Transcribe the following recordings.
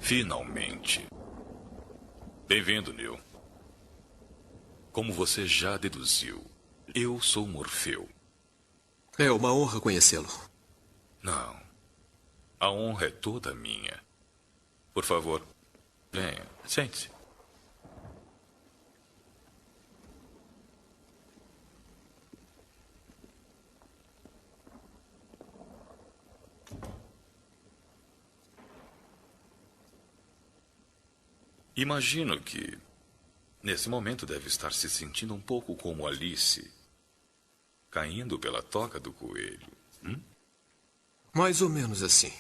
Finalmente. Bem-vindo, Neo. Como você já deduziu, eu sou Morfeu. É uma honra conhecê-lo. Não. A honra é toda minha. Por favor, venha. Sente-se. Imagino que, nesse momento, deve estar se sentindo um pouco como Alice, caindo pela toca do coelho. Mais ou menos assim.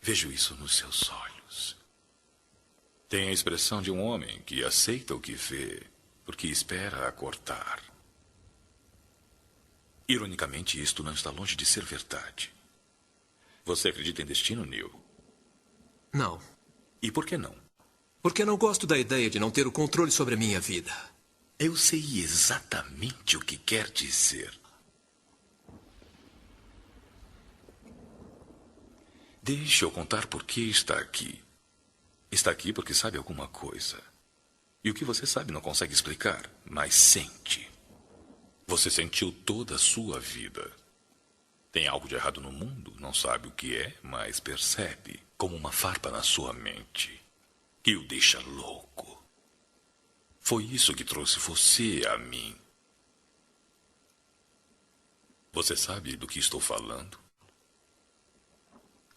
Vejo isso nos seus olhos. Tem a expressão de um homem que aceita o que vê, porque espera acordar. Ironicamente, isto não está longe de ser verdade. Você acredita em destino, Neo? Não. E por que não? Porque não gosto da ideia de não ter o controle sobre a minha vida. Eu sei exatamente o que quer dizer. Deixe eu contar por que está aqui. Está aqui porque sabe alguma coisa. E o que você sabe não consegue explicar, mas sente. Você sentiu toda a sua vida. Tem algo de errado no mundo, não sabe o que é, mas percebe, como uma farpa na sua mente, que o deixa louco. Foi isso que trouxe você a mim. Você sabe do que estou falando?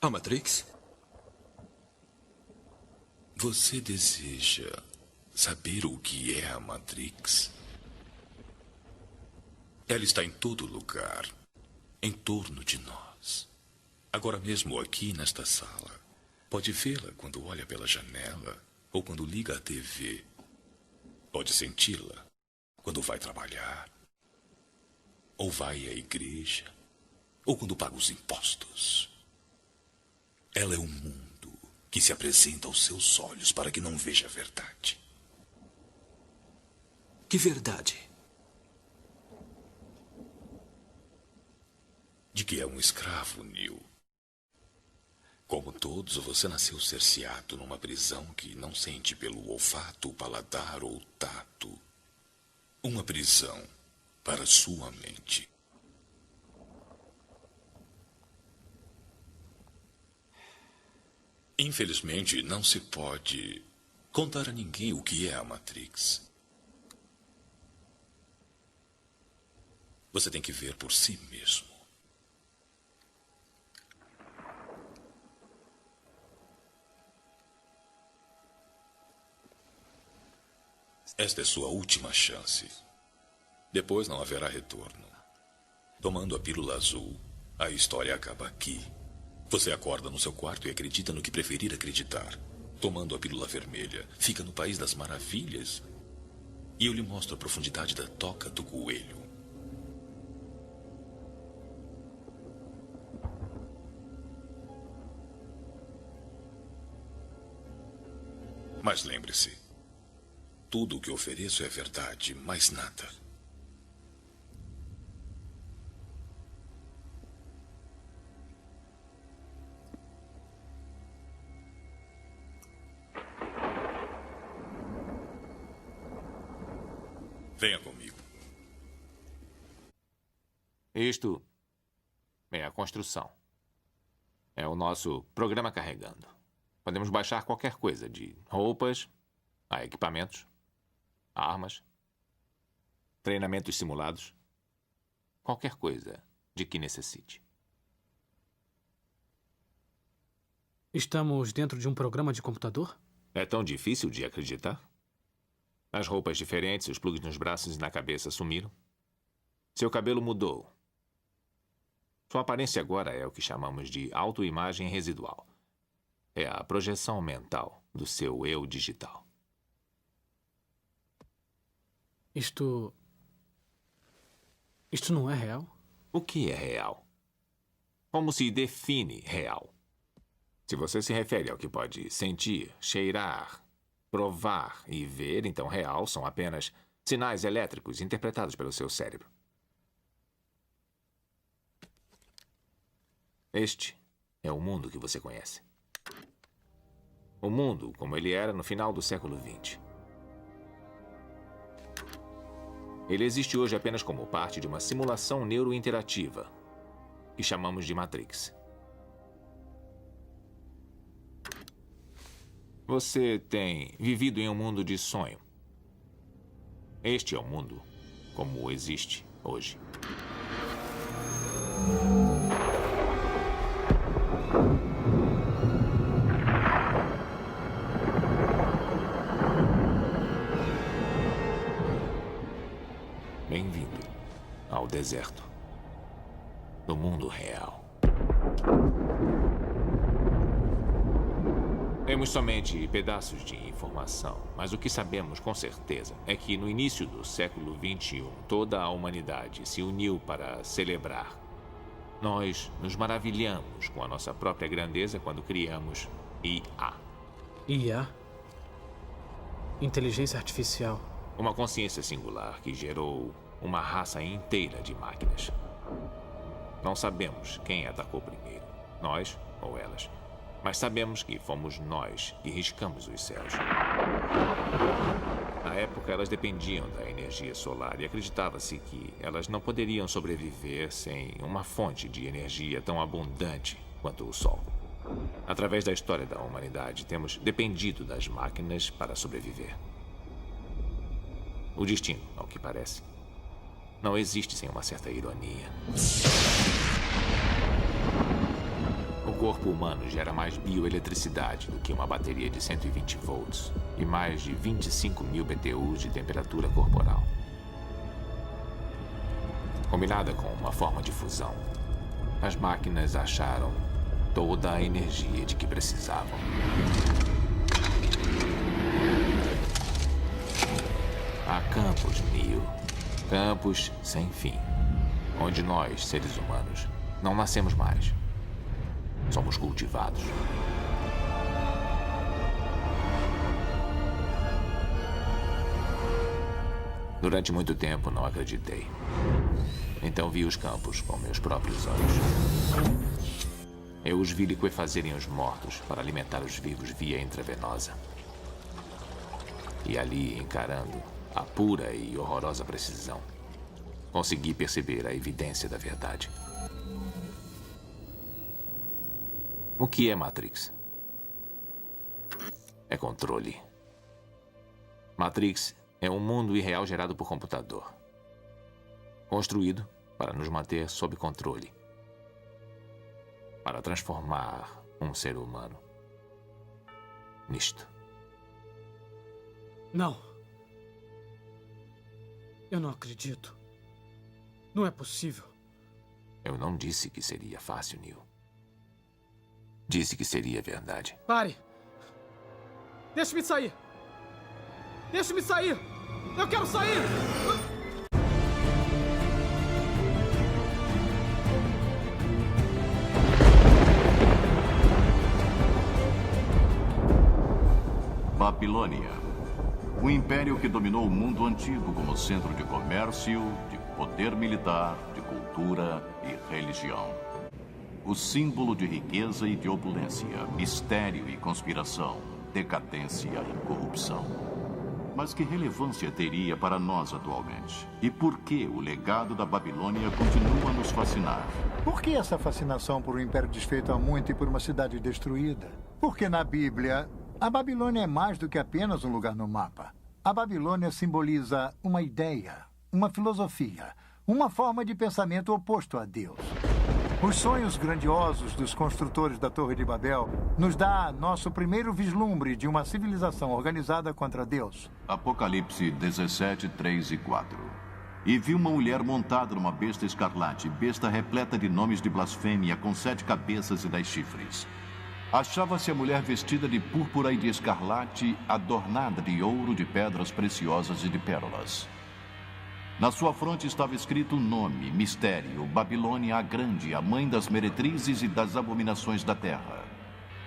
A Matrix? Você deseja saber o que é a Matrix? Ela está em todo lugar, em torno de nós. Agora mesmo aqui nesta sala. Pode vê-la quando olha pela janela ou quando liga a TV. Pode senti-la quando vai trabalhar, ou vai à igreja, ou quando paga os impostos. Ela é um mundo que se apresenta aos seus olhos para que não veja a verdade. Que verdade? De que é um escravo, Neo. Como todos, você nasceu cerceado numa prisão que não sente pelo olfato, paladar ou tato. Uma prisão para sua mente. Infelizmente, não se pode contar a ninguém o que é a Matrix. Você tem que ver por si mesmo. Esta é sua última chance. Depois não haverá retorno. Tomando a pílula azul, a história acaba aqui. Você acorda no seu quarto e acredita no que preferir acreditar. Tomando a pílula vermelha, fica no país das maravilhas. E eu lhe mostro a profundidade da toca do coelho. Mas lembre-se, tudo o que ofereço é verdade, mais nada. Venha comigo. Isto é a construção. É o nosso programa carregando. Podemos baixar qualquer coisa, de roupas a equipamentos, armas, treinamentos simulados, qualquer coisa de que necessite. Estamos dentro de um programa de computador? É tão difícil de acreditar? As roupas diferentes, os plugs nos braços e na cabeça sumiram. Seu cabelo mudou. Sua aparência agora é o que chamamos de autoimagem residual. É a projeção mental do seu eu digital. Isto não é real? O que é real? Como se define real? Se você se refere ao que pode sentir, cheirar, provar e ver, então real são apenas sinais elétricos interpretados pelo seu cérebro. Este é o mundo que você conhece. O mundo como ele era no final do século XX. Ele existe hoje apenas como parte de uma simulação neurointerativa, que chamamos de Matrix. Você tem vivido em um mundo de sonho. Este é o mundo como existe hoje. Bem-vindo ao deserto do mundo real. Temos somente pedaços de informação, mas o que sabemos com certeza é que no início do século XXI, toda a humanidade se uniu para celebrar. Nós nos maravilhamos com a nossa própria grandeza quando criamos IA. IA? Inteligência artificial. Uma consciência singular que gerou uma raça inteira de máquinas. Não sabemos quem atacou primeiro, nós ou elas. Mas sabemos que fomos nós que riscamos os céus. Na época, elas dependiam da energia solar e acreditava-se que elas não poderiam sobreviver sem uma fonte de energia tão abundante quanto o Sol. Através da história da humanidade, temos dependido das máquinas para sobreviver. O destino, ao que parece, não existe sem uma certa ironia. O corpo humano gera mais bioeletricidade do que uma bateria de 120 volts e mais de 25 mil BTUs de temperatura corporal. Combinada com uma forma de fusão, as máquinas acharam toda a energia de que precisavam. Há campos, Neo. Campos sem fim. Onde nós, seres humanos, não nascemos mais. Somos cultivados. Durante muito tempo não acreditei. Então vi os campos com meus próprios olhos. Eu os vi liquefazerem os mortos para alimentar os vivos via intravenosa. E ali, encarando a pura e horrorosa precisão, consegui perceber a evidência da verdade. O que é Matrix? É controle. Matrix é um mundo irreal gerado por computador. Construído para nos manter sob controle. Para transformar um ser humano nisto. Não. Eu não acredito. Não é possível. Eu não disse que seria fácil, Neo. Disse que seria verdade. Pare! Deixe-me sair! Deixe-me sair! Eu quero sair! Babilônia. O império que dominou o mundo antigo como centro de comércio, de poder militar, de cultura e religião. O símbolo de riqueza e de opulência, mistério e conspiração, decadência e corrupção. Mas que relevância teria para nós atualmente? E por que o legado da Babilônia continua a nos fascinar? Por que essa fascinação por um império desfeito há muito e por uma cidade destruída? Porque na Bíblia, a Babilônia é mais do que apenas um lugar no mapa. A Babilônia simboliza uma ideia, uma filosofia, uma forma de pensamento oposto a Deus. Os sonhos grandiosos dos construtores da Torre de Babel nos dá nosso primeiro vislumbre de uma civilização organizada contra Deus. Apocalipse 17, 3 e 4. E vi uma mulher montada numa besta escarlate, besta repleta de nomes de blasfêmia, com 7 cabeças e 10 chifres. Achava-se a mulher vestida de púrpura e de escarlate, adornada de ouro, de pedras preciosas e de pérolas. Na sua fronte estava escrito o nome, mistério, Babilônia a Grande, a mãe das meretrizes e das abominações da terra.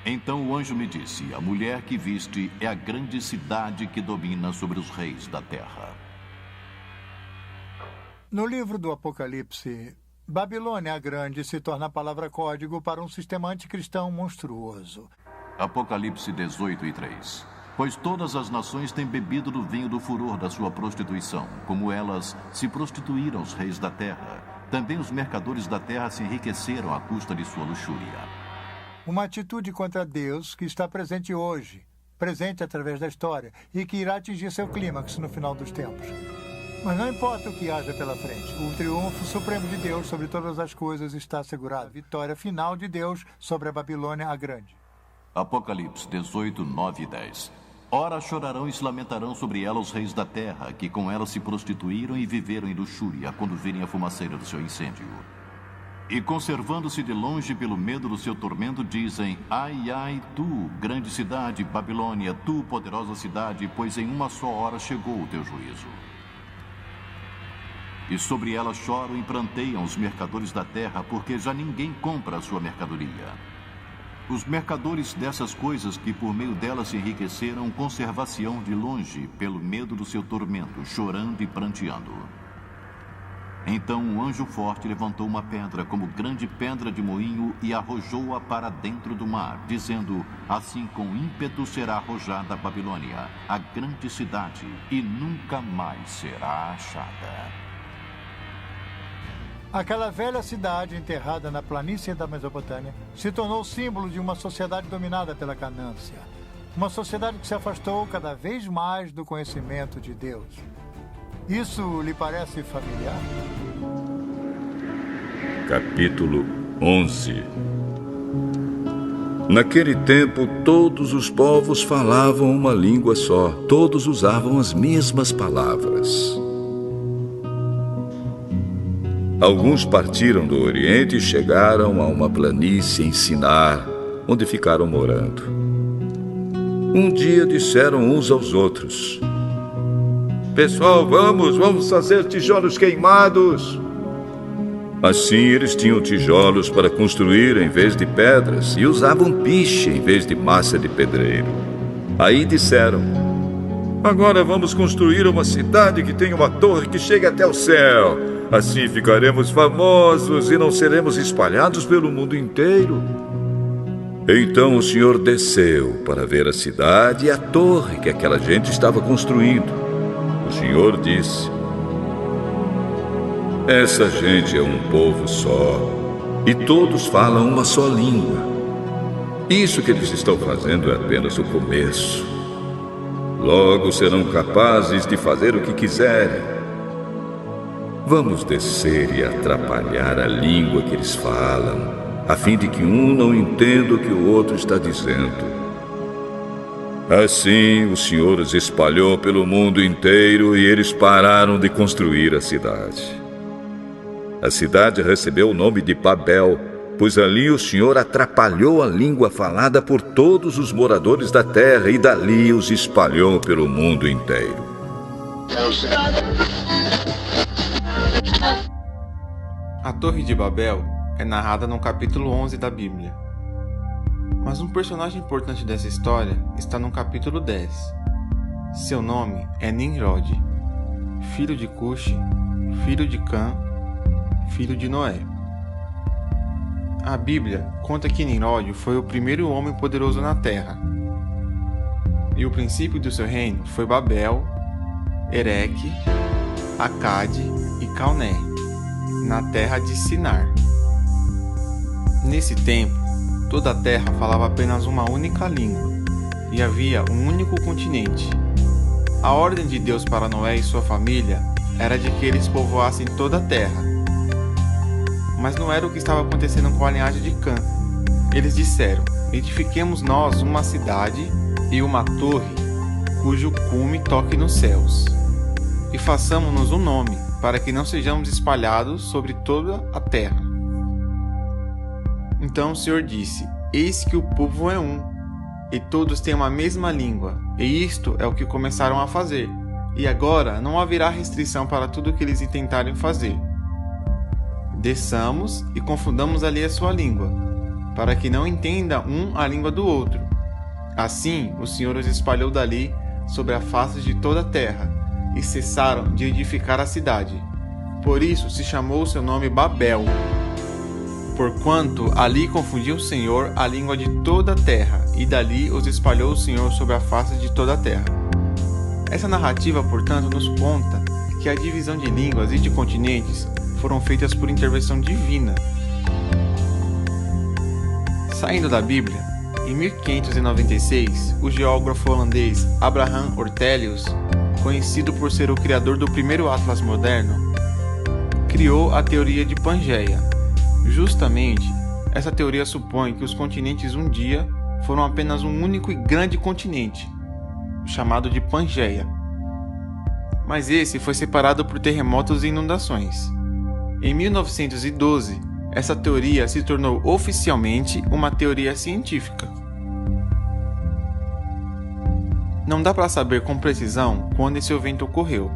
Então o anjo me disse, a mulher que viste é a grande cidade que domina sobre os reis da terra. No livro do Apocalipse, Babilônia a Grande se torna a palavra código para um sistema anticristão monstruoso. Apocalipse 18:3. Pois todas as nações têm bebido do vinho do furor da sua prostituição, como elas se prostituíram aos reis da terra. Também os mercadores da terra se enriqueceram à custa de sua luxúria. Uma atitude contra Deus que está presente hoje, presente através da história, e que irá atingir seu clímax no final dos tempos. Mas não importa o que haja pela frente, o triunfo supremo de Deus sobre todas as coisas está assegurado. A vitória final de Deus sobre a Babilônia a Grande. Apocalipse 18, 9 e 10. Ora chorarão e se lamentarão sobre ela os reis da terra, que com ela se prostituíram e viveram em luxúria, quando virem a fumaceira do seu incêndio. E conservando-se de longe pelo medo do seu tormento, dizem: ai, ai, tu, grande cidade, Babilônia, tu, poderosa cidade, pois em uma só hora chegou o teu juízo. E sobre ela choram e pranteiam os mercadores da terra, porque já ninguém compra a sua mercadoria. Os mercadores dessas coisas que por meio dela se enriqueceram, conservar-se-ão de longe pelo medo do seu tormento, chorando e pranteando. Então um anjo forte levantou uma pedra como grande pedra de moinho e arrojou-a para dentro do mar, dizendo: assim com ímpeto será arrojada a Babilônia, a grande cidade, e nunca mais será achada. Aquela velha cidade enterrada na planície da Mesopotâmia se tornou símbolo de uma sociedade dominada pela ganância. Uma sociedade que se afastou cada vez mais do conhecimento de Deus. Isso lhe parece familiar? Capítulo 11. Naquele tempo, todos os povos falavam uma língua só. Todos usavam as mesmas palavras. Alguns partiram do Oriente e chegaram a uma planície em Sinar, onde ficaram morando. Um dia disseram uns aos outros: pessoal, vamos fazer tijolos queimados. Assim eles tinham tijolos para construir em vez de pedras e usavam piche em vez de massa de pedreiro. Aí disseram: agora vamos construir uma cidade que tenha uma torre que chegue até o céu. Assim ficaremos famosos e não seremos espalhados pelo mundo inteiro. Então o Senhor desceu para ver a cidade e a torre que aquela gente estava construindo. O Senhor disse: essa gente é um povo só, e todos falam uma só língua. Isso que eles estão fazendo é apenas o começo. Logo serão capazes de fazer o que quiserem. Vamos descer e atrapalhar a língua que eles falam, a fim de que um não entenda o que o outro está dizendo. Assim, o Senhor os espalhou pelo mundo inteiro e eles pararam de construir a cidade. A cidade recebeu o nome de Babel, pois ali o Senhor atrapalhou a língua falada por todos os moradores da terra e dali os espalhou pelo mundo inteiro. A Torre de Babel é narrada no capítulo 11 da Bíblia. Mas um personagem importante dessa história está no capítulo 10. Seu nome é Nimrod, filho de Cuxi, filho de Cã, filho de Noé. A Bíblia conta que Nimrod foi o primeiro homem poderoso na terra. E o princípio do seu reino foi Babel, Ereque, Acade e Calné, na terra de Sinar. Nesse tempo, toda a terra falava apenas uma única língua, e havia um único continente. A ordem de Deus para Noé e sua família era de que eles povoassem toda a terra. Mas não era o que estava acontecendo com a linhagem de Cã. Eles disseram: edifiquemos nós uma cidade e uma torre, cujo cume toque nos céus, e façamo-nos um nome, para que não sejamos espalhados sobre toda a terra. Então o Senhor disse: eis que o povo é um, e todos têm uma mesma língua, e isto é o que começaram a fazer, e agora não haverá restrição para tudo o que eles intentarem fazer. Desçamos e confundamos ali a sua língua, para que não entenda um a língua do outro. Assim o Senhor os espalhou dali sobre a face de toda a terra, e cessaram de edificar a cidade. Por isso se chamou o seu nome Babel, porquanto ali confundiu o Senhor a língua de toda a terra, e dali os espalhou o Senhor sobre a face de toda a terra. Essa narrativa, portanto, nos conta que a divisão de línguas e de continentes foram feitas por intervenção divina. Saindo da Bíblia, em 1596, o geógrafo holandês Abraham Ortelius, conhecido por ser o criador do primeiro atlas moderno, criou a teoria de Pangeia. Justamente, essa teoria supõe que os continentes um dia foram apenas um único e grande continente, chamado de Pangeia. Mas esse foi separado por terremotos e inundações. Em 1912, essa teoria se tornou oficialmente uma teoria científica. Não dá para saber com precisão quando esse evento ocorreu.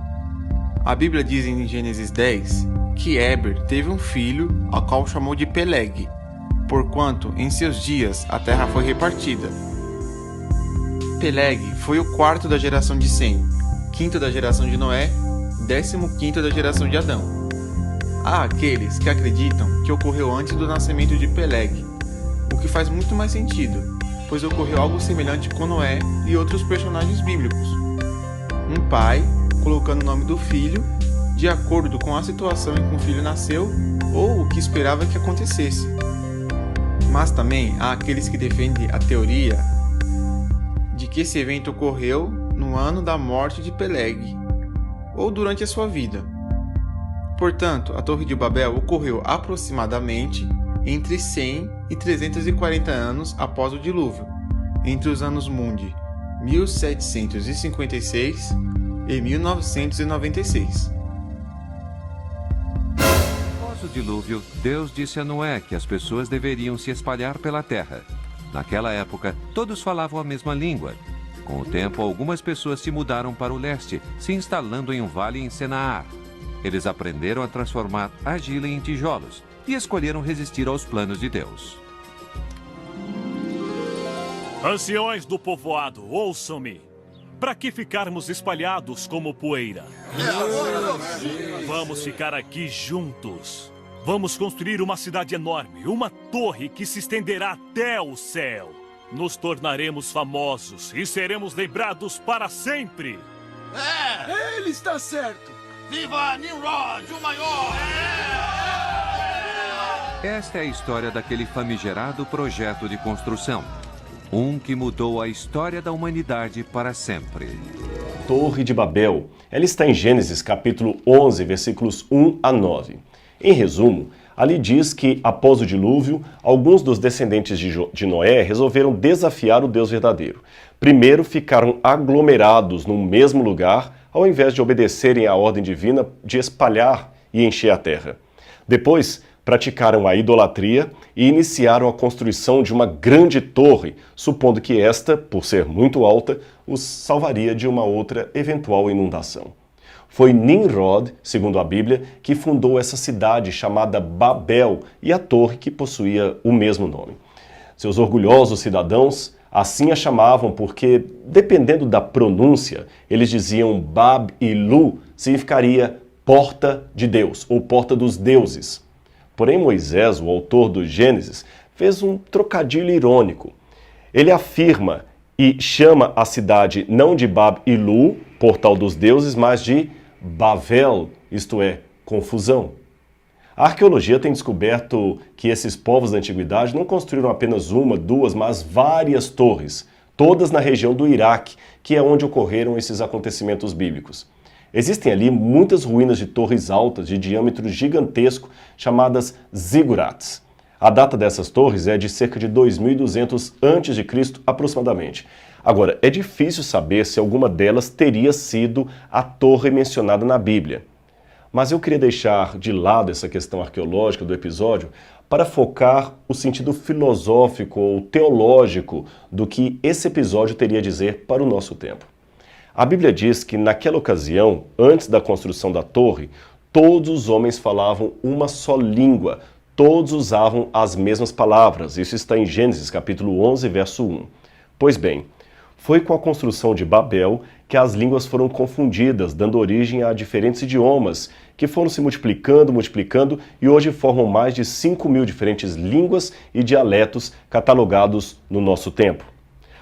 A Bíblia diz em Gênesis 10 que Éber teve um filho, ao qual chamou de Peleg, porquanto em seus dias a terra foi repartida. Peleg foi o quarto da geração de Sem, quinto da geração de Noé, 15º da geração de Adão. Há aqueles que acreditam que ocorreu antes do nascimento de Peleg, o que faz muito mais sentido, pois ocorreu algo semelhante com Noé e outros personagens bíblicos. Um pai colocando o nome do filho de acordo com a situação em que o filho nasceu ou o que esperava que acontecesse. Mas também há aqueles que defendem a teoria de que esse evento ocorreu no ano da morte de Peleg, ou durante a sua vida. Portanto, a Torre de Babel ocorreu aproximadamente entre 100 e 340 anos após o dilúvio, entre os anos Mundi 1756 e 1996. Após o dilúvio, Deus disse a Noé que as pessoas deveriam se espalhar pela terra. Naquela época, todos falavam a mesma língua. Com o tempo, algumas pessoas se mudaram para o leste, se instalando em um vale em Senaar. Eles aprenderam a transformar argila em tijolos e escolheram resistir aos planos de Deus. Anciões do povoado, ouçam-me. Para que ficarmos espalhados como poeira? Vamos ficar aqui juntos. Vamos construir uma cidade enorme, uma torre que se estenderá até o céu. Nos tornaremos famosos e seremos lembrados para sempre. Ele está certo. Viva Nimrod, o maior! Esta é a história daquele famigerado projeto de construção. Um que mudou a história da humanidade para sempre. Torre de Babel. Ela está em Gênesis capítulo 11, versículos 1 a 9. Em resumo, ali diz que, após o dilúvio, alguns dos descendentes de Noé resolveram desafiar o Deus verdadeiro. Primeiro, ficaram aglomerados no mesmo lugar, ao invés de obedecerem à ordem divina de espalhar e encher a terra. Depois, praticaram a idolatria e iniciaram a construção de uma grande torre, supondo que esta, por ser muito alta, os salvaria de uma outra eventual inundação. Foi Nimrod, segundo a Bíblia, que fundou essa cidade chamada Babel e a torre que possuía o mesmo nome. Seus orgulhosos cidadãos assim a chamavam porque, dependendo da pronúncia, eles diziam Bab-ilu, significaria porta de Deus ou porta dos deuses. Porém, Moisés, o autor do Gênesis, fez um trocadilho irônico. Ele afirma e chama a cidade não de Bab-ilu, portal dos deuses, mas de Bavel, isto é, confusão. A arqueologia tem descoberto que esses povos da antiguidade não construíram apenas uma, duas, mas várias torres, todas na região do Iraque, que é onde ocorreram esses acontecimentos bíblicos. Existem ali muitas ruínas de torres altas de diâmetro gigantesco, chamadas zigurats. A data dessas torres é de cerca de 2200 a.C. aproximadamente. Agora, é difícil saber se alguma delas teria sido a torre mencionada na Bíblia. Mas eu queria deixar de lado essa questão arqueológica do episódio para focar o sentido filosófico ou teológico do que esse episódio teria a dizer para o nosso tempo. A Bíblia diz que naquela ocasião, antes da construção da torre, todos os homens falavam uma só língua, todos usavam as mesmas palavras. Isso está em Gênesis capítulo 11, verso 1. Pois bem, Foi com a construção de Babel que as línguas foram confundidas, dando origem a diferentes idiomas, que foram se multiplicando e hoje formam mais de 5.000 diferentes línguas e dialetos catalogados no nosso tempo.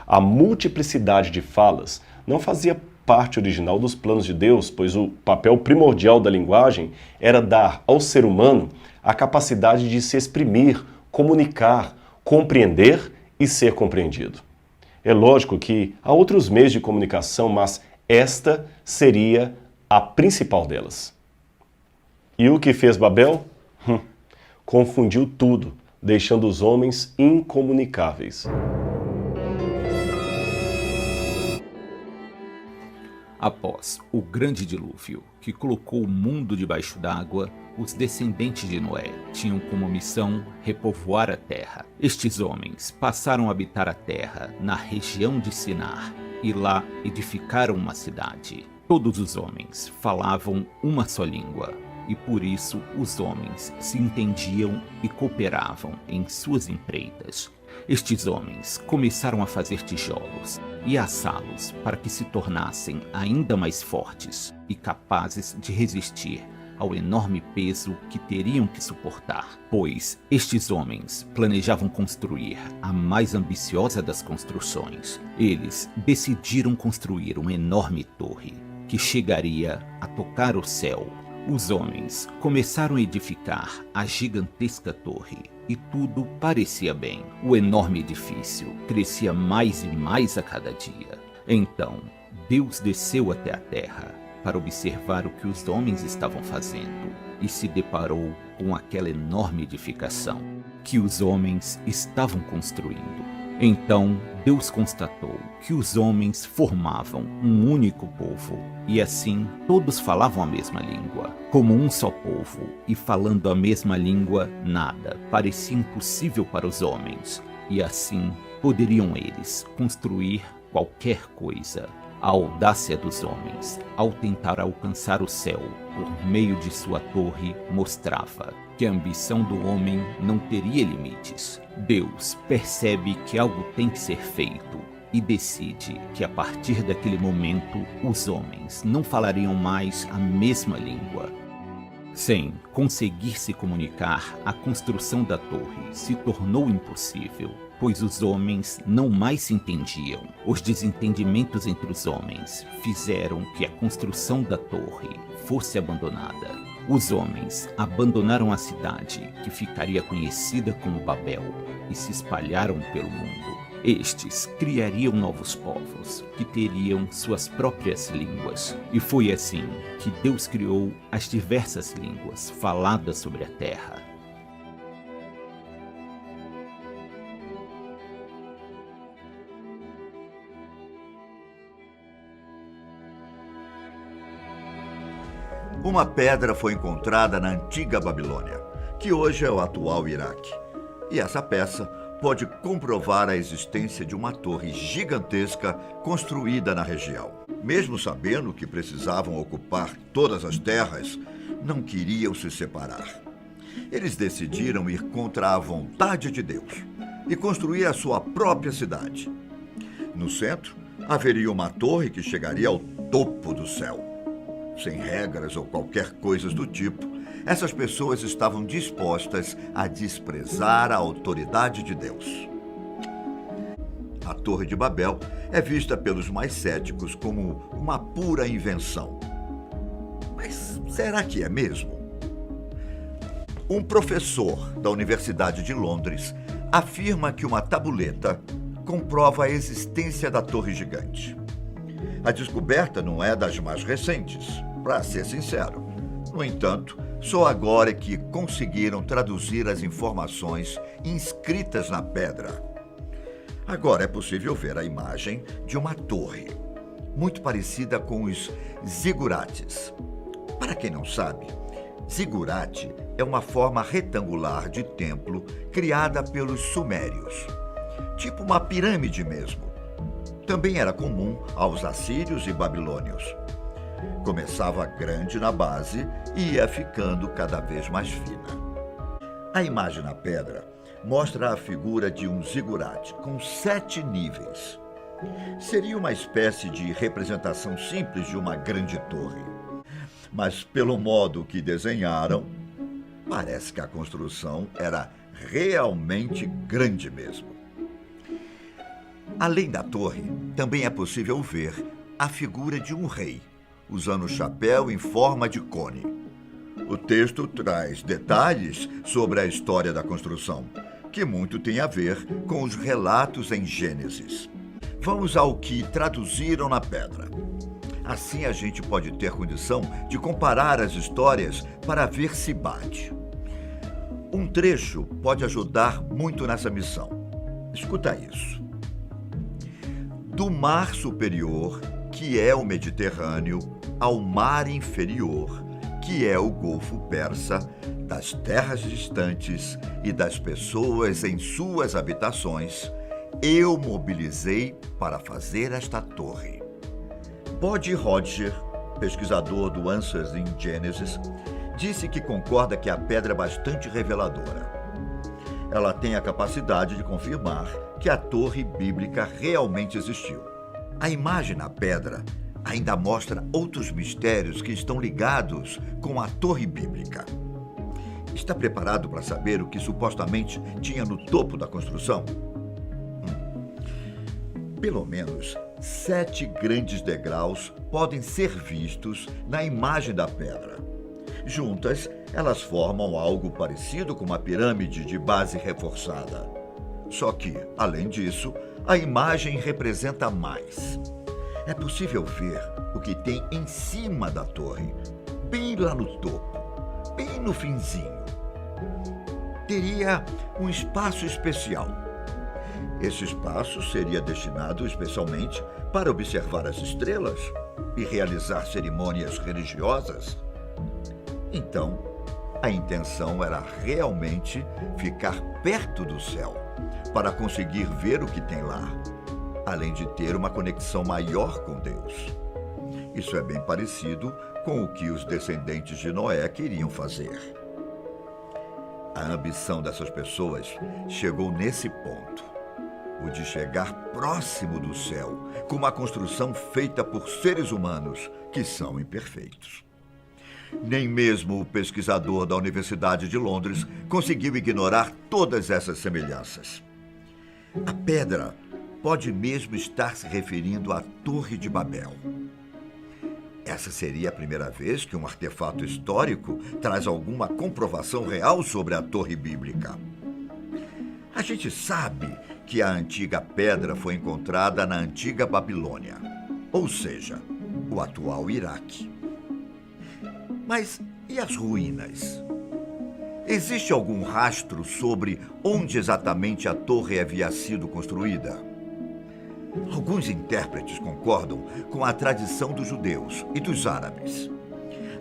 A multiplicidade de falas não fazia parte original dos planos de Deus, pois o papel primordial da linguagem era dar ao ser humano a capacidade de se exprimir, comunicar, compreender e ser compreendido. É lógico que há outros meios de comunicação, mas esta seria a principal delas. E o que fez Babel? Confundiu tudo, deixando os homens incomunicáveis. Após o grande dilúvio, que colocou o mundo debaixo d'água, os descendentes de Noé tinham como missão repovoar a terra. Estes homens passaram a habitar a terra na região de Sinar e lá edificaram uma cidade. Todos os homens falavam uma só língua e por isso os homens se entendiam e cooperavam em suas empreitas. Estes homens começaram a fazer tijolos e assá-los para que se tornassem ainda mais fortes e capazes de resistir ao enorme peso que teriam que suportar, pois estes homens planejavam construir a mais ambiciosa das construções. Eles decidiram construir uma enorme torre que chegaria a tocar o céu. Os homens começaram a edificar a gigantesca torre e tudo parecia bem. O enorme edifício crescia mais e mais a cada dia. Então, Deus desceu até a terra para observar o que os homens estavam fazendo e se deparou com aquela enorme edificação que os homens estavam construindo. Então, Deus constatou que os homens formavam um único povo e assim todos falavam a mesma língua. Como um só povo e falando a mesma língua, nada parecia impossível para os homens e assim poderiam eles construir qualquer coisa. A audácia dos homens, ao tentar alcançar o céu por meio de sua torre, mostrava que a ambição do homem não teria limites. Deus percebe que algo tem que ser feito e decide que a partir daquele momento os homens não falariam mais a mesma língua. Sem conseguir se comunicar, a construção da torre se tornou impossível, pois os homens não mais se entendiam. Os desentendimentos entre os homens fizeram que a construção da torre fosse abandonada. Os homens abandonaram a cidade, que ficaria conhecida como Babel, e se espalharam pelo mundo. Estes criariam novos povos, que teriam suas próprias línguas. E foi assim que Deus criou as diversas línguas faladas sobre a terra. Uma pedra foi encontrada na antiga Babilônia, que hoje é o atual Iraque. E essa peça pode comprovar a existência de uma torre gigantesca construída na região. Mesmo sabendo que precisavam ocupar todas as terras, não queriam se separar. Eles decidiram ir contra a vontade de Deus e construir a sua própria cidade. No centro, haveria uma torre que chegaria ao topo do céu. Sem regras ou qualquer coisa do tipo, essas pessoas estavam dispostas a desprezar a autoridade de Deus. A Torre de Babel é vista pelos mais céticos como uma pura invenção. Mas será que é mesmo? Um professor da Universidade de Londres afirma que uma tabuleta comprova a existência da Torre Gigante. A descoberta não é das mais recentes, para ser sincero. No entanto, só agora é que conseguiram traduzir as informações inscritas na pedra. Agora é possível ver a imagem de uma torre, muito parecida com os zigurates. Para quem não sabe, zigurate é uma forma retangular de templo criada pelos sumérios, tipo uma pirâmide mesmo. Também era comum aos assírios e babilônios. Começava grande na base e ia ficando cada vez mais fina. A imagem na pedra mostra a figura de um zigurate com 7 níveis. Seria uma espécie de representação simples de uma grande torre. Mas, pelo modo que desenharam, parece que a construção era realmente grande mesmo. Além da torre, também é possível ver a figura de um rei, usando chapéu em forma de cone. O texto traz detalhes sobre a história da construção, que muito tem a ver com os relatos em Gênesis. Vamos ao que traduziram na pedra. Assim a gente pode ter condição de comparar as histórias para ver se bate. Um trecho pode ajudar muito nessa missão. Escuta isso. Do mar superior, que é o Mediterrâneo, ao mar inferior, que é o Golfo Persa, das terras distantes e das pessoas em suas habitações, eu mobilizei para fazer esta torre. Bode Hodger, pesquisador do Answers in Genesis, disse que concorda que a pedra é bastante reveladora. Ela tem a capacidade de confirmar que a torre bíblica realmente existiu. A imagem na pedra ainda mostra outros mistérios que estão ligados com a torre bíblica. Está preparado para saber o que supostamente tinha no topo da construção? Pelo menos 7 grandes degraus podem ser vistos na imagem da pedra. Juntas, elas formam algo parecido com uma pirâmide de base reforçada. Só que, além disso, a imagem representa mais. É possível ver o que tem em cima da torre, bem lá no topo, bem no finzinho. Teria um espaço especial. Esse espaço seria destinado especialmente para observar as estrelas e realizar cerimônias religiosas. Então, a intenção era realmente ficar perto do céu, para conseguir ver o que tem lá, além de ter uma conexão maior com Deus. Isso é bem parecido com o que os descendentes de Noé queriam fazer. A ambição dessas pessoas chegou nesse ponto, o de chegar próximo do céu, com uma construção feita por seres humanos que são imperfeitos. Nem mesmo o pesquisador da Universidade de Londres conseguiu ignorar todas essas semelhanças. A pedra pode mesmo estar se referindo à Torre de Babel. Essa seria a primeira vez que um artefato histórico traz alguma comprovação real sobre a Torre Bíblica. A gente sabe que a antiga pedra foi encontrada na antiga Babilônia, ou seja, o atual Iraque. Mas e as ruínas? Existe algum rastro sobre onde exatamente a torre havia sido construída? Alguns intérpretes concordam com a tradição dos judeus e dos árabes.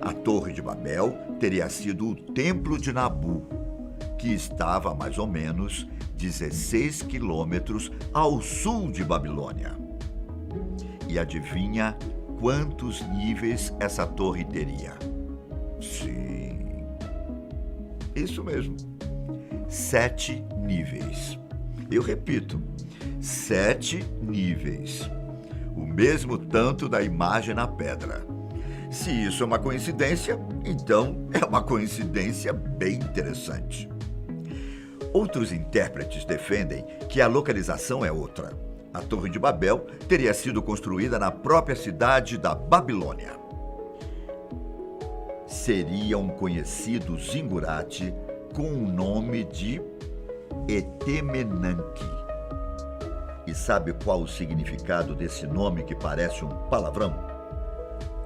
A Torre de Babel teria sido o Templo de Nabu, que estava a mais ou menos 16 quilômetros ao sul de Babilônia. E adivinha quantos níveis essa torre teria? Sim, isso mesmo. 7 níveis. Eu repito, 7 níveis. O mesmo tanto da imagem na pedra. Se isso é uma coincidência, então é uma coincidência bem interessante. Outros intérpretes defendem que a localização é outra. A Torre de Babel teria sido construída na própria cidade da Babilônia. Seria um conhecido zingurate com o nome de Etemenanque. E sabe qual o significado desse nome que parece um palavrão?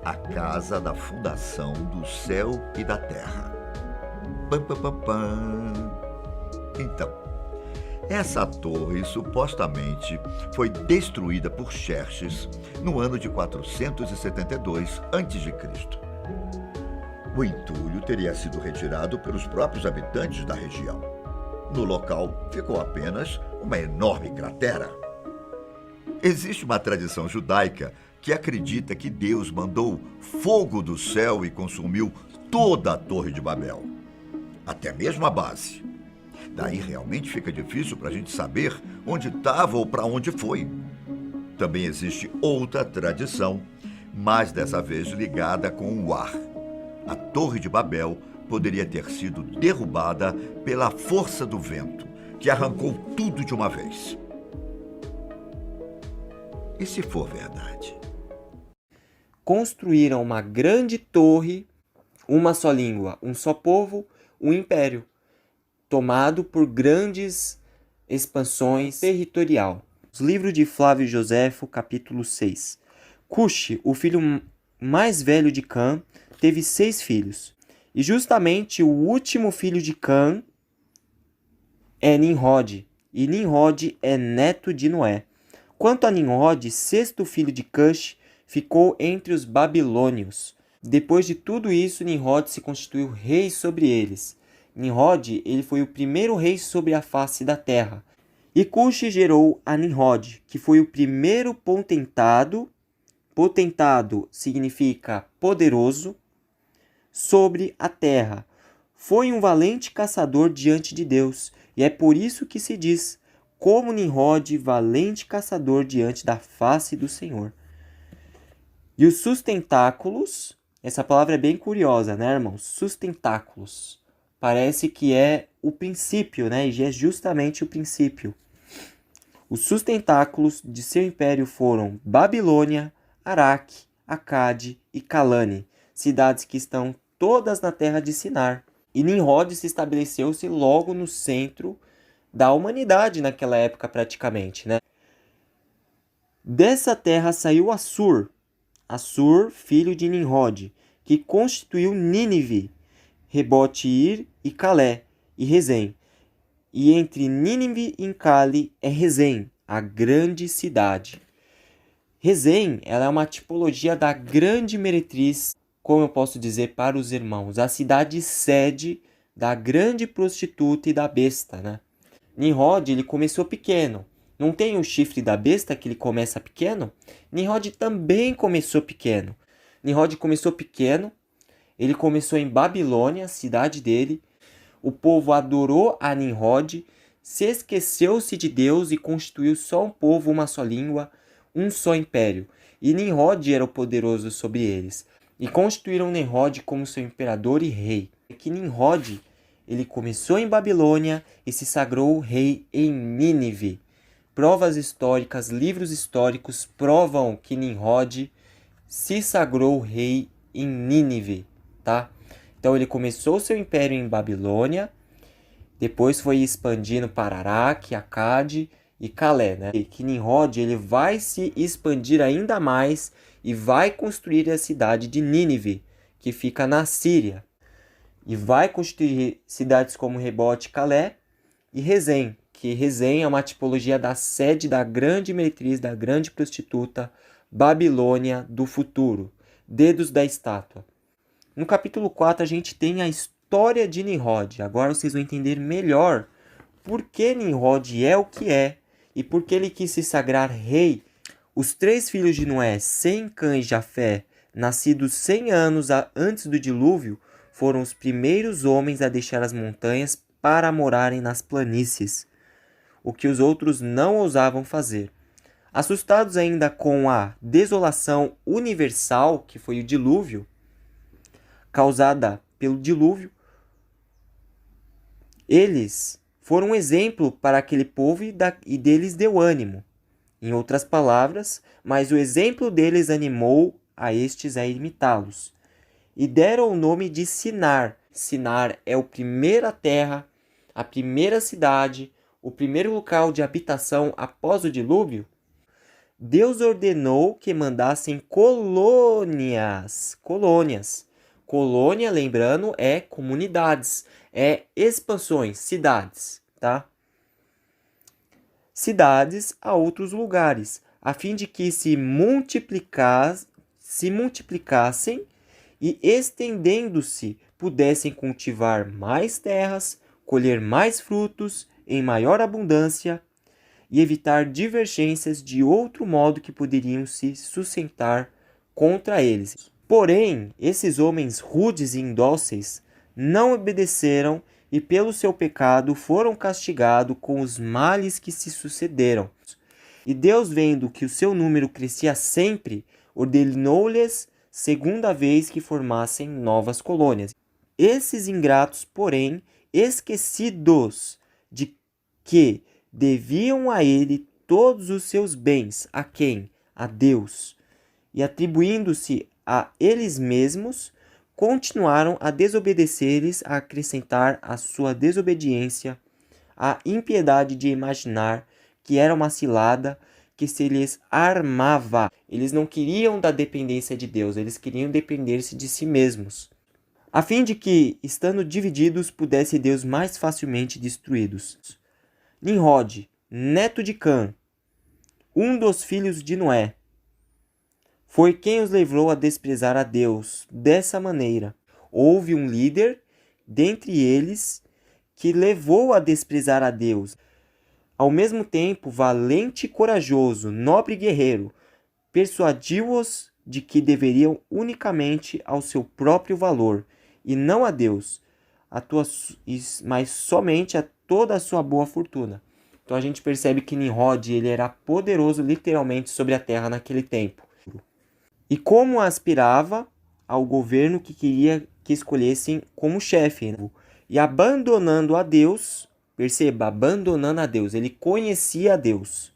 A casa da fundação do céu e da terra. Pam, pam, pam, pam. Então, essa torre supostamente foi destruída por Xerxes no ano de 472 a.C. O entulho teria sido retirado pelos próprios habitantes da região. No local ficou apenas uma enorme cratera. Existe uma tradição judaica que acredita que Deus mandou fogo do céu e consumiu toda a Torre de Babel, até mesmo a base. Daí realmente fica difícil para a gente saber onde estava ou para onde foi. Também existe outra tradição, mas dessa vez ligada com o ar. A Torre de Babel poderia ter sido derrubada pela força do vento, que arrancou tudo de uma vez. E se for verdade? Construíram uma grande torre, uma só língua, um só povo, um império, tomado por grandes expansões territorial. Livro de Flávio Joséfo, capítulo 6. Cuxi, o filho mais velho de Cã, teve 6 filhos. E justamente o último filho de Cã é Nimrod. E Nimrod é neto de Noé. Quanto a Nimrod, 6º filho de Cush, ficou entre os babilônios. Depois de tudo isso, Nimrod se constituiu rei sobre eles. Nimrod, ele foi o primeiro rei sobre a face da terra. E Cush gerou a Nimrod, que foi o primeiro potentado. Potentado significa poderoso sobre a terra. Foi um valente caçador diante de Deus, e é por isso que se diz, como Nimrod, valente caçador diante da face do Senhor. E os sustentáculos, essa palavra é bem curiosa, né, irmãos? Sustentáculos. Parece que é o princípio, né? E é justamente o princípio. Os sustentáculos de seu império foram Babilônia, Araque, Acade e Calane, cidades que estão todas na terra de Sinar. E Nimrod se estabeleceu-se logo no centro da humanidade naquela época praticamente, né? Dessa terra saiu Assur, filho de Nimrod, que constituiu Nínive, Rebote-Ir e Calé e Rezém. E entre Nínive e Cale é Rezém, a grande cidade. Rezém, ela é uma tipologia da grande meretriz, como eu posso dizer para os irmãos, a cidade sede da grande prostituta e da besta, né? Nimrod, ele começou pequeno. Não tem o chifre da besta que ele começa pequeno? Nimrod também começou pequeno. Nimrod começou pequeno, ele começou em Babilônia, cidade dele. O povo adorou a Nimrod, se esqueceu-se de Deus e constituiu só um povo, uma só língua, um só império. E Nimrod era o poderoso sobre eles. E constituíram Nimrod como seu imperador e rei. Que Nimrod, ele começou em Babilônia e se sagrou rei em Nínive. Provas históricas, livros históricos provam que Nimrod se sagrou rei em Nínive, tá? Então ele começou seu império em Babilônia, depois foi expandindo para Araque, Acade e Calé, né? E que Nimrod, ele vai se expandir ainda mais e vai construir a cidade de Nínive, que fica na Síria. E vai construir cidades como Rebote, Calé e Rezém, que Rezém é uma tipologia da sede da grande meretriz, da grande prostituta, Babilônia do futuro, dedos da estátua. No capítulo 4 a gente tem a história de Nimrod. Agora vocês vão entender melhor por que Nimrod é o que é e por que ele quis se sagrar rei. Os 3 filhos de Noé, Sem, Cã e Jafé, nascidos 100 anos antes do dilúvio, foram os primeiros homens a deixar as montanhas para morarem nas planícies, o que os outros não ousavam fazer. Assustados ainda com a desolação universal, que foi o dilúvio, causada pelo dilúvio, eles foram um exemplo para aquele povo e deles deu ânimo. Em outras palavras, mas o exemplo deles animou a estes a imitá-los. E deram o nome de Sinar. Sinar é a primeira terra, a primeira cidade, o primeiro local de habitação após o dilúvio. Deus ordenou que mandassem colônias. Colônia, lembrando, é comunidades, é expansões, cidades, tá? Cidades a outros lugares, a fim de que se multiplicassem e, estendendo-se, pudessem cultivar mais terras, colher mais frutos em maior abundância e evitar divergências de outro modo que poderiam se sustentar contra eles. Porém, esses homens rudes e indóceis não obedeceram e pelo seu pecado foram castigados com os males que se sucederam. E Deus, vendo que o seu número crescia sempre, ordenou-lhes segunda vez que formassem novas colônias. Esses ingratos, porém, esquecidos de que deviam a ele todos os seus bens, a quem? A Deus, e atribuindo-se a eles mesmos, continuaram a desobedecer-lhes, a acrescentar à sua desobediência a impiedade de imaginar que era uma cilada que se lhes armava. Eles não queriam da dependência de Deus, eles queriam depender-se de si mesmos, a fim de que, estando divididos, pudesse Deus mais facilmente destruí-los. Nimrod, neto de Cã, um dos filhos de Noé, foi quem os levou a desprezar a Deus dessa maneira. Houve um líder dentre eles que levou a desprezar a Deus. Ao mesmo tempo, valente e corajoso, nobre guerreiro, persuadiu-os de que deveriam unicamente ao seu próprio valor, e não a Deus, mas somente a toda a sua boa fortuna. Então a gente percebe que Nimrod ele era poderoso literalmente sobre a terra naquele tempo. E como aspirava ao governo que queria que escolhessem como chefe, e abandonando a Deus, perceba, abandonando a Deus, ele conhecia a Deus,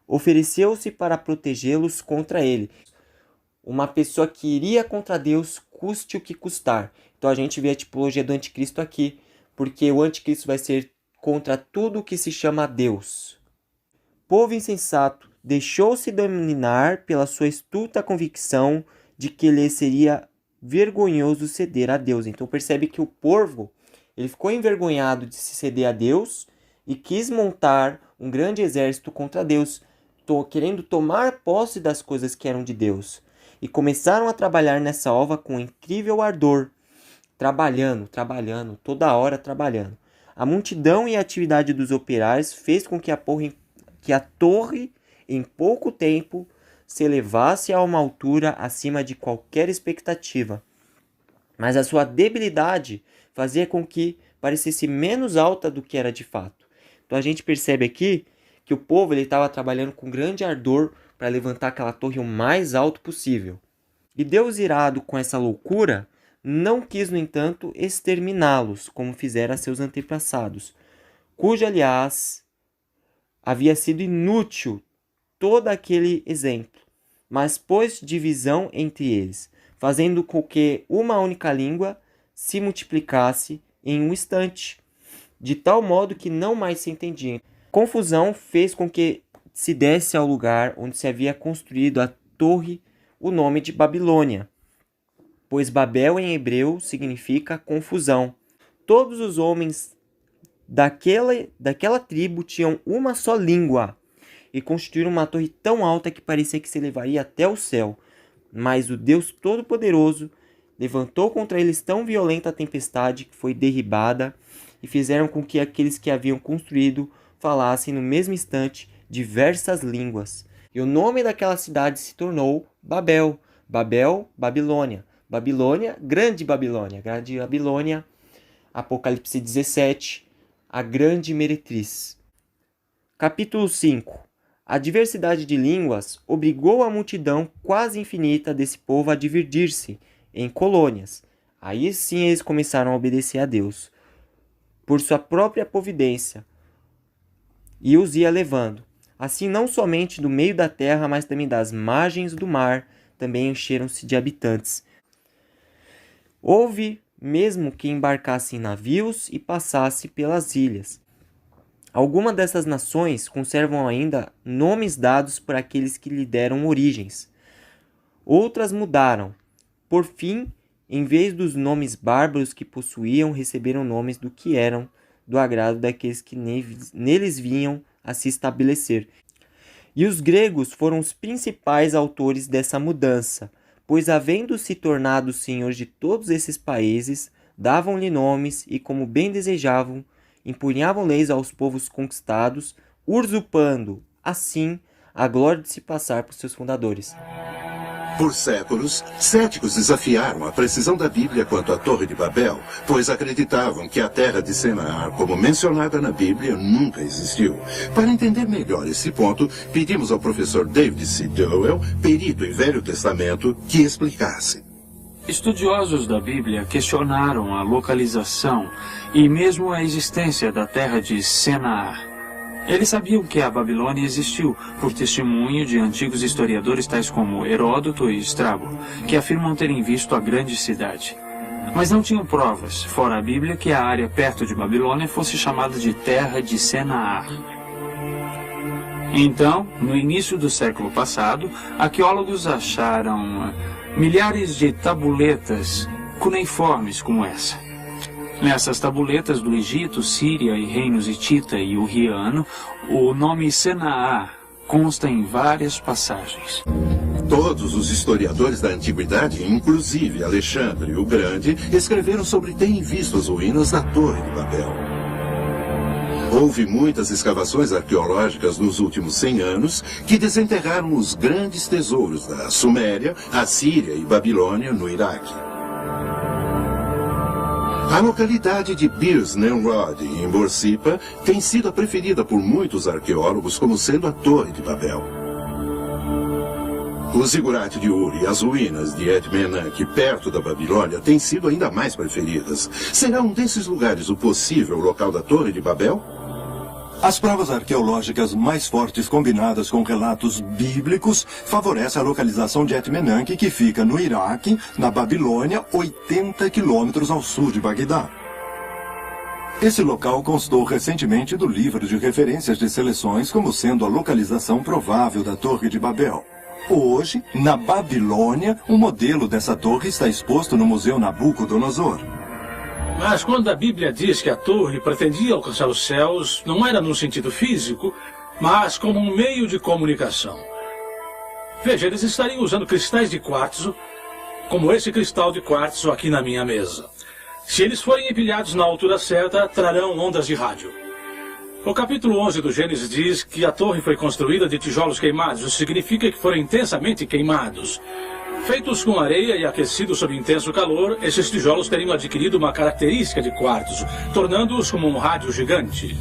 ofereceu-se para protegê-los contra ele. Uma pessoa que iria contra Deus, custe o que custar. Então a gente vê a tipologia do anticristo aqui, porque o anticristo vai ser contra tudo o que se chama Deus. Povo insensato, deixou-se dominar pela sua estulta convicção de que lhe seria vergonhoso ceder a Deus. Então percebe que o povo ele ficou envergonhado de se ceder a Deus e quis montar um grande exército contra Deus, querendo tomar posse das coisas que eram de Deus. E começaram a trabalhar nessa ova com incrível ardor, trabalhando, toda hora trabalhando. A multidão e a atividade dos operários fez com que a torre, em pouco tempo, se elevasse a uma altura acima de qualquer expectativa. Mas a sua debilidade fazia com que parecesse menos alta do que era de fato. Então a gente percebe aqui que o povo estava trabalhando com grande ardor para levantar aquela torre o mais alto possível. E Deus, irado com essa loucura, não quis, no entanto, exterminá-los, como fizera seus antepassados, cujo, aliás, havia sido inútil todo aquele exemplo, mas pôs divisão entre eles, fazendo com que uma única língua se multiplicasse em um instante, de tal modo que não mais se entendiam. Confusão fez com que se desse ao lugar onde se havia construído a torre o nome de Babilônia, pois Babel em hebreu significa confusão. Todos os homens daquela tribo tinham uma só língua e construíram uma torre tão alta que parecia que se elevaria até o céu. Mas o Deus Todo-Poderoso levantou contra eles tão violenta tempestade que foi derribada e fizeram com que aqueles que haviam construído falassem no mesmo instante diversas línguas. E o nome daquela cidade se tornou Babel. Babel, Babilônia. Babilônia, Grande Babilônia. Grande Babilônia, Apocalipse 17, a grande meretriz. Capítulo 5. A diversidade de línguas obrigou a multidão quase infinita desse povo a dividir-se em colônias. Aí sim eles começaram a obedecer a Deus, por sua própria providência, e os ia levando. Assim, não somente do meio da terra, mas também das margens do mar, também encheram-se de habitantes. Houve mesmo que embarcasse em navios e passasse pelas ilhas. Algumas dessas nações conservam ainda nomes dados por aqueles que lhe deram origens. Outras mudaram. Por fim, em vez dos nomes bárbaros que possuíam, receberam nomes do que eram do agrado daqueles que neles vinham a se estabelecer. E os gregos foram os principais autores dessa mudança, pois, havendo-se tornado senhores de todos esses países, davam-lhe nomes e, como bem desejavam, impunhavam leis aos povos conquistados, usurpando, assim, a glória de se passar por seus fundadores. Por séculos, céticos desafiaram a precisão da Bíblia quanto à Torre de Babel, pois acreditavam que a terra de Senaar, como mencionada na Bíblia, nunca existiu. Para entender melhor esse ponto, pedimos ao professor David C. Dowell, perito em Velho Testamento, que explicasse. Estudiosos da Bíblia questionaram a localização e mesmo a existência da terra de Senaar. Eles sabiam que a Babilônia existiu, por testemunho de antigos historiadores tais como Heródoto e Estrabo, que afirmam terem visto a grande cidade. Mas não tinham provas, fora a Bíblia, que a área perto de Babilônia fosse chamada de Terra de Senaar. Então, no início do século passado, arqueólogos acharam milhares de tabuletas cuneiformes como essa. Nessas tabuletas do Egito, Síria e reinos hitita e urriano, o nome Senaar consta em várias passagens. Todos os historiadores da antiguidade, inclusive Alexandre o Grande, escreveram sobre terem visto as ruínas da Torre de Babel. Houve muitas escavações arqueológicas nos últimos 100 anos que desenterraram os grandes tesouros da Suméria, Assíria e Babilônia no Iraque. A localidade de Birs Nimrod, em Borsippa, tem sido a preferida por muitos arqueólogos como sendo a Torre de Babel. O zigurate de Ur e as ruínas de Et-Menanke, perto da Babilônia, têm sido ainda mais preferidas. Será um desses lugares o possível local da Torre de Babel? As provas arqueológicas mais fortes combinadas com relatos bíblicos favorecem a localização de Et-Menanke, que fica no Iraque, na Babilônia, 80 quilômetros ao sul de Bagdá. Esse local constou recentemente do livro de referências de seleções como sendo a localização provável da Torre de Babel. Hoje, na Babilônia, um modelo dessa torre está exposto no Museu Nabucodonosor. Mas quando a Bíblia diz que a torre pretendia alcançar os céus, não era num sentido físico, mas como um meio de comunicação. Veja, eles estariam usando cristais de quartzo, como esse cristal de quartzo aqui na minha mesa. Se eles forem empilhados na altura certa, trarão ondas de rádio. O capítulo 11 do Gênesis diz que a torre foi construída de tijolos queimados. Isso significa que foram intensamente queimados. Feitos com areia e aquecidos sob intenso calor, esses tijolos teriam adquirido uma característica de quartzo, tornando-os como um rádio gigante.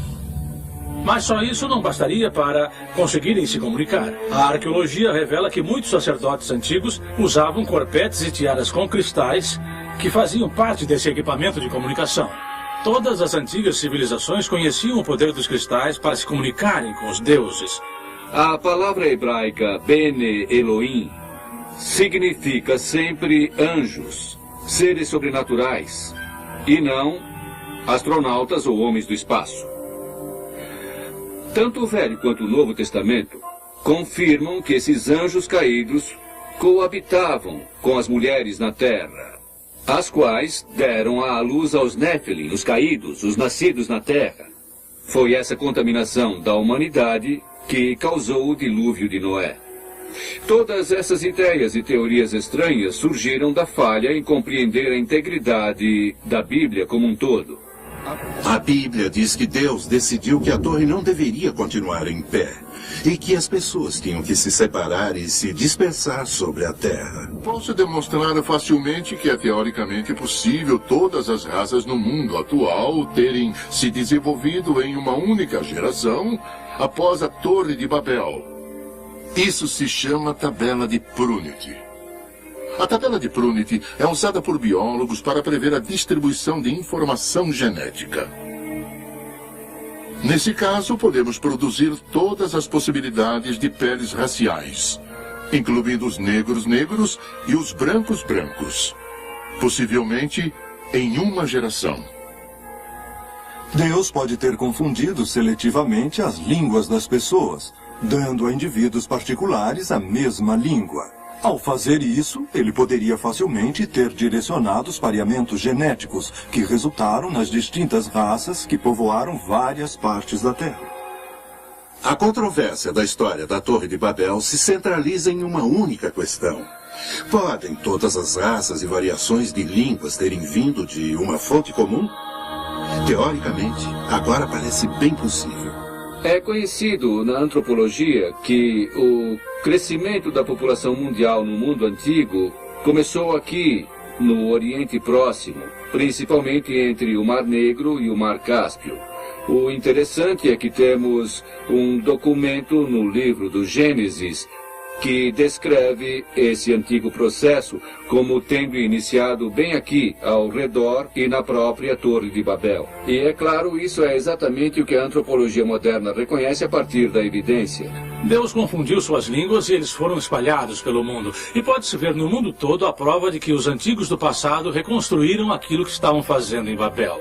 Mas só isso não bastaria para conseguirem se comunicar. A arqueologia revela que muitos sacerdotes antigos usavam corpetes e tiaras com cristais que faziam parte desse equipamento de comunicação. Todas as antigas civilizações conheciam o poder dos cristais para se comunicarem com os deuses. A palavra hebraica Bene Elohim significa sempre anjos, seres sobrenaturais, e não astronautas ou homens do espaço. Tanto o Velho quanto o Novo Testamento confirmam que esses anjos caídos coabitavam com as mulheres na terra, as quais deram à luz aos Néfilim, os caídos, os nascidos na terra. Foi essa contaminação da humanidade que causou o dilúvio de Noé. Todas essas ideias e teorias estranhas surgiram da falha em compreender a integridade da Bíblia como um todo. A Bíblia diz que Deus decidiu que a torre não deveria continuar em pé e que as pessoas tinham que se separar e se dispersar sobre a terra. Posso demonstrar facilmente que é teoricamente possível todas as raças no mundo atual terem se desenvolvido em uma única geração após a Torre de Babel. Isso se chama tabela de Prunit. A tabela de Prunit é usada por biólogos para prever a distribuição de informação genética. Nesse caso, podemos produzir todas as possibilidades de peles raciais, incluindo os negros negros e os brancos brancos, possivelmente em uma geração. Deus pode ter confundido seletivamente as línguas das pessoas, dando a indivíduos particulares a mesma língua. Ao fazer isso, ele poderia facilmente ter direcionado os pareamentos genéticos que resultaram nas distintas raças que povoaram várias partes da Terra. A controvérsia da história da Torre de Babel se centraliza em uma única questão. Podem todas as raças e variações de línguas terem vindo de uma fonte comum? Teoricamente, agora parece bem possível. É conhecido na antropologia que o crescimento da população mundial no mundo antigo começou aqui, no Oriente Próximo, principalmente entre o Mar Negro e o Mar Cáspio. O interessante é que temos um documento no livro do Gênesis que descreve esse antigo processo como tendo iniciado bem aqui, ao redor e na própria Torre de Babel. E é claro, isso é exatamente o que a antropologia moderna reconhece a partir da evidência. Deus confundiu suas línguas e eles foram espalhados pelo mundo. E pode-se ver no mundo todo a prova de que os antigos do passado reconstruíram aquilo que estavam fazendo em Babel.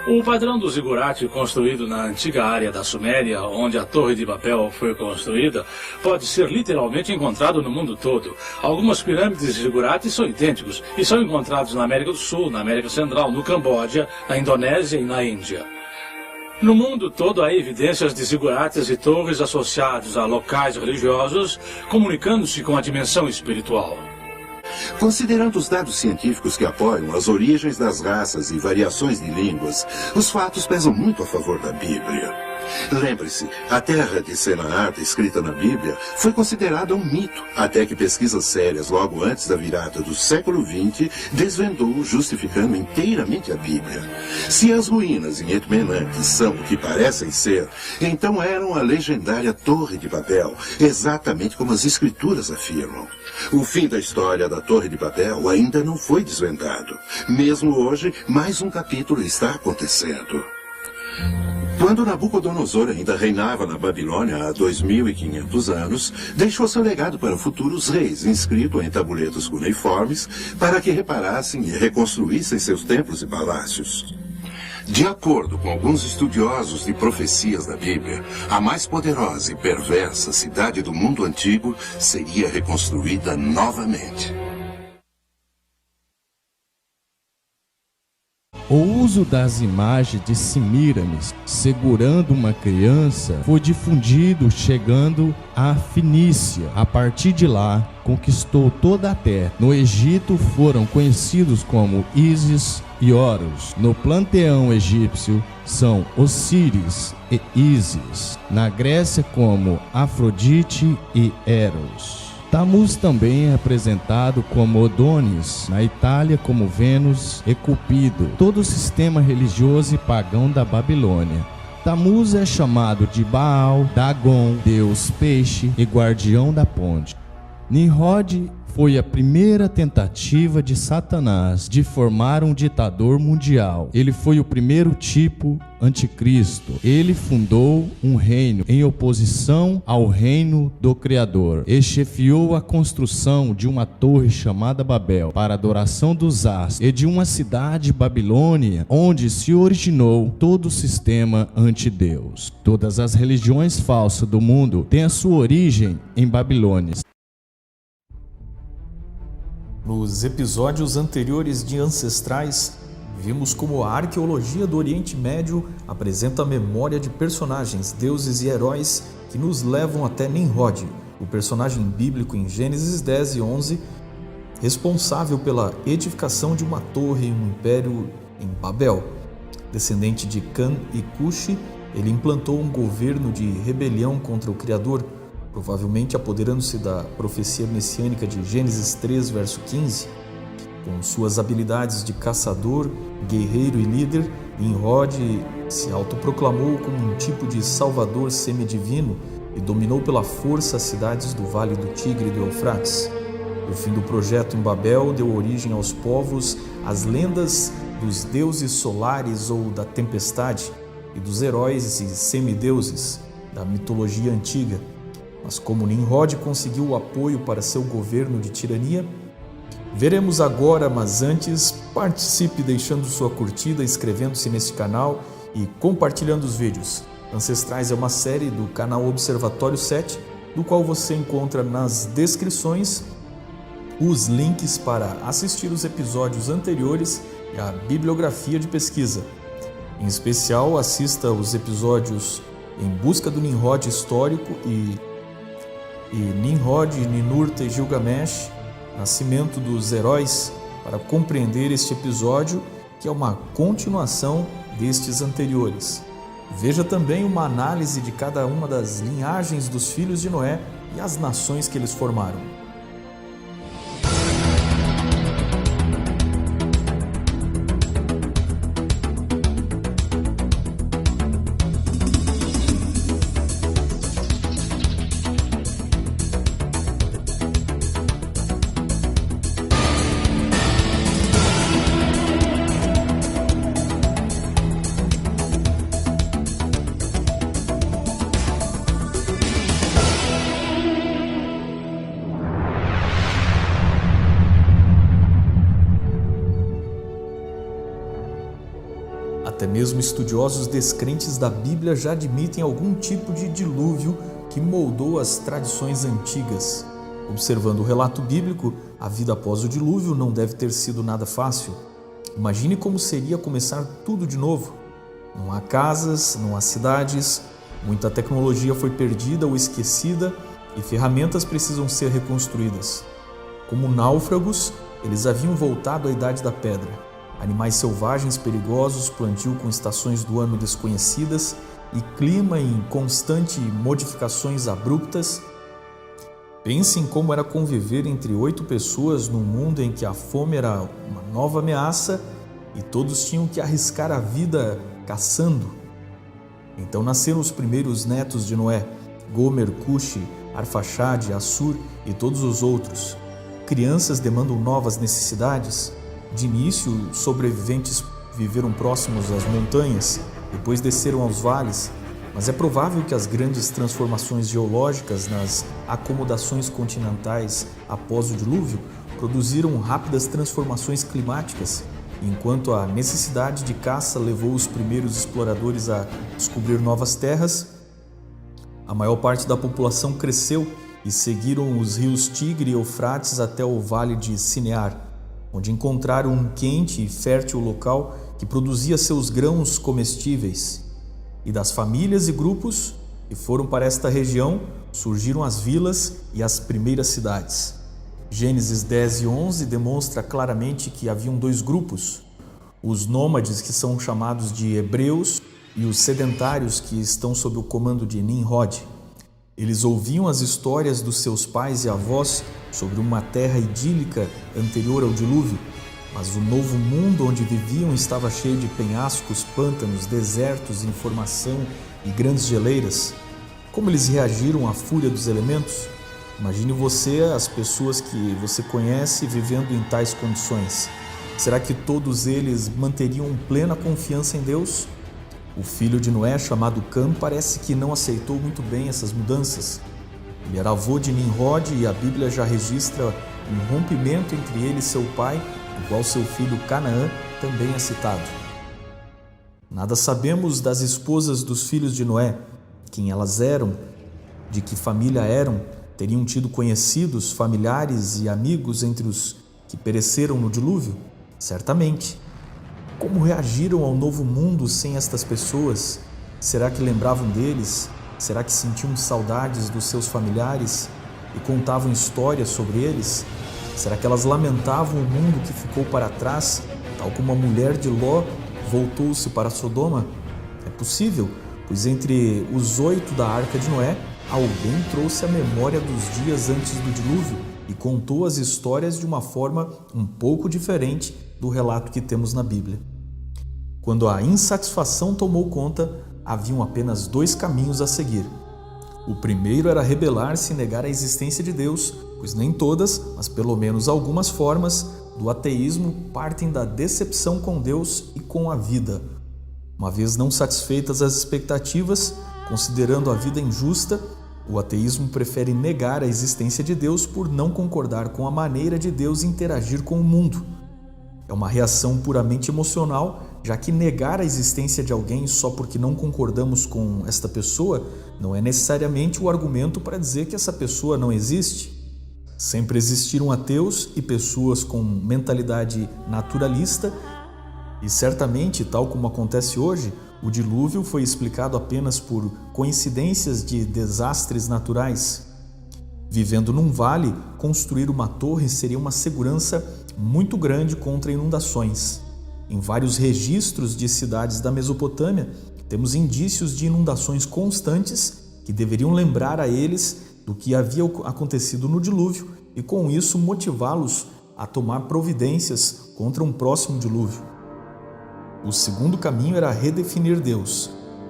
O padrão do zigurate construído na antiga área da Suméria, onde a Torre de Babel foi construída, pode ser literalmente encontrado no mundo todo. Algumas pirâmides de zigurates são idênticos e são encontrados na América do Sul, na América Central, no Camboja, na Indonésia e na Índia. No mundo todo há evidências de zigurates e torres associados a locais religiosos, comunicando-se com a dimensão espiritual. Considerando os dados científicos que apoiam as origens das raças e variações de línguas, os fatos pesam muito a favor da Bíblia. Lembre-se, a terra de Senaar, descrita na Bíblia, foi considerada um mito, até que pesquisas sérias logo antes da virada do século XX desvendou, justificando inteiramente a Bíblia. Se as ruínas em Etmenanque são o que parecem ser, então eram a legendária Torre de Babel, exatamente como as escrituras afirmam. O fim da história da Torre de Babel ainda não foi desvendado. Mesmo hoje, mais um capítulo está acontecendo. Quando Nabucodonosor ainda reinava na Babilônia há 2.500 anos, deixou seu legado para futuros reis, inscrito em tabuletos cuneiformes, para que reparassem e reconstruíssem seus templos e palácios. De acordo com alguns estudiosos de profecias da Bíblia, a mais poderosa e perversa cidade do mundo antigo seria reconstruída novamente. O uso das imagens de Semíramis segurando uma criança foi difundido, chegando à Fenícia. A partir de lá, conquistou toda a terra. No Egito foram conhecidos como Ísis e Horus. No panteão egípcio são Osíris e Ísis. Na Grécia como Afrodite e Eros. Tammuz também é representado como Adonis, na Itália como Vênus e Cupido, todo o sistema religioso e pagão da Babilônia. Tammuz é chamado de Baal, Dagon, deus peixe e guardião da ponte. Nimrod foi a primeira tentativa de Satanás de formar um ditador mundial. Ele foi o primeiro tipo anticristo. Ele fundou um reino em oposição ao reino do Criador e chefiou a construção de uma torre chamada Babel para adoração dos astros e de uma cidade Babilônia onde se originou todo o sistema anti-Deus. Todas as religiões falsas do mundo têm a sua origem em Babilônia. Nos episódios anteriores de Ancestrais, vimos como a arqueologia do Oriente Médio apresenta a memória de personagens, deuses e heróis que nos levam até Nimrod, o personagem bíblico em Gênesis 10 e 11, responsável pela edificação de uma torre e um império em Babel. Descendente de Cã e Cuxi, ele implantou um governo de rebelião contra o Criador, provavelmente apoderando-se da profecia messiânica de Gênesis 3, verso 15. Com suas habilidades de caçador, guerreiro e líder, Nimrod se autoproclamou como um tipo de salvador semidivino e dominou pela força as cidades do Vale do Tigre e do Eufrates. O fim do projeto em Babel deu origem aos povos, às lendas dos deuses solares ou da tempestade e dos heróis e semideuses da mitologia antiga. Mas como Nimrod conseguiu o apoio para seu governo de tirania, veremos agora, mas antes, participe deixando sua curtida, inscrevendo-se nesse canal e compartilhando os vídeos. Ancestrais é uma série do canal Observatório 7, do qual você encontra nas descrições os links para assistir os episódios anteriores e a bibliografia de pesquisa. Em especial, assista os episódios Em Busca do Nimrod Histórico e Nimrod, Ninurta e Gilgamesh, Nascimento dos Heróis, para compreender este episódio, que é uma continuação destes anteriores. Veja também uma análise de cada uma das linhagens dos filhos de Noé e as nações que eles formaram. Até mesmo estudiosos descrentes da Bíblia já admitem algum tipo de dilúvio que moldou as tradições antigas. Observando o relato bíblico, a vida após o dilúvio não deve ter sido nada fácil. Imagine como seria começar tudo de novo. Não há casas, não há cidades, muita tecnologia foi perdida ou esquecida e ferramentas precisam ser reconstruídas. Como náufragos, eles haviam voltado à Idade da Pedra. Animais selvagens perigosos, plantio com estações do ano desconhecidas e clima em constante modificações abruptas. Pense em como era conviver entre 8 pessoas num mundo em que a fome era uma nova ameaça e todos tinham que arriscar a vida caçando. Então nasceram os primeiros netos de Noé, Gomer, Cuxi, Arfaxade, Assur e todos os outros. Crianças demandam novas necessidades. De início, os sobreviventes viveram próximos às montanhas, depois desceram aos vales, mas é provável que as grandes transformações geológicas nas acomodações continentais após o dilúvio produziram rápidas transformações climáticas, enquanto a necessidade de caça levou os primeiros exploradores a descobrir novas terras. A maior parte da população cresceu e seguiram os rios Tigre e Eufrates até o vale de Sinear, onde encontraram um quente e fértil local que produzia seus grãos comestíveis. E das famílias e grupos que foram para esta região, surgiram as vilas e as primeiras cidades. Gênesis 10 e 11 demonstra claramente que haviam 2 grupos, os nômades, que são chamados de hebreus, e os sedentários, que estão sob o comando de Nimrod. Eles ouviam as histórias dos seus pais e avós sobre uma terra idílica anterior ao dilúvio, mas o novo mundo onde viviam estava cheio de penhascos, pântanos, desertos, informação e grandes geleiras. Como eles reagiram à fúria dos elementos? Imagine você, as pessoas que você conhece, vivendo em tais condições. Será que todos eles manteriam plena confiança em Deus? O filho de Noé, chamado Cam, parece que não aceitou muito bem essas mudanças. Ele era avô de Nimrod e a Bíblia já registra um rompimento entre ele e seu pai, igual seu filho Canaã também é citado. Nada sabemos das esposas dos filhos de Noé, quem elas eram, de que família eram, teriam tido conhecidos, familiares e amigos entre os que pereceram no dilúvio? Certamente. Como reagiram ao novo mundo sem estas pessoas? Será que lembravam deles? Será que sentiam saudades dos seus familiares e contavam histórias sobre eles? Será que elas lamentavam o mundo que ficou para trás, tal como a mulher de Ló voltou-se para Sodoma? É possível, pois entre os 8 da Arca de Noé, alguém trouxe a memória dos dias antes do dilúvio e contou as histórias de uma forma um pouco diferente do relato que temos na Bíblia. Quando a insatisfação tomou conta, haviam apenas 2 caminhos a seguir. O primeiro era rebelar-se e negar a existência de Deus, pois nem todas, mas pelo menos algumas formas do ateísmo partem da decepção com Deus e com a vida. Uma vez não satisfeitas as expectativas, considerando a vida injusta, o ateísmo prefere negar a existência de Deus por não concordar com a maneira de Deus interagir com o mundo. É uma reação puramente emocional, já que negar a existência de alguém só porque não concordamos com esta pessoa não é necessariamente o argumento para dizer que essa pessoa não existe. Sempre existiram ateus e pessoas com mentalidade naturalista, e certamente, tal como acontece hoje, o dilúvio foi explicado apenas por coincidências de desastres naturais. Vivendo num vale, construir uma torre seria uma segurança muito grande contra inundações. Em vários registros de cidades da Mesopotâmia, Temos indícios de inundações constantes que deveriam lembrar a eles do que havia acontecido no dilúvio e com isso motivá-los a tomar providências contra um próximo dilúvio. O segundo caminho era redefinir Deus.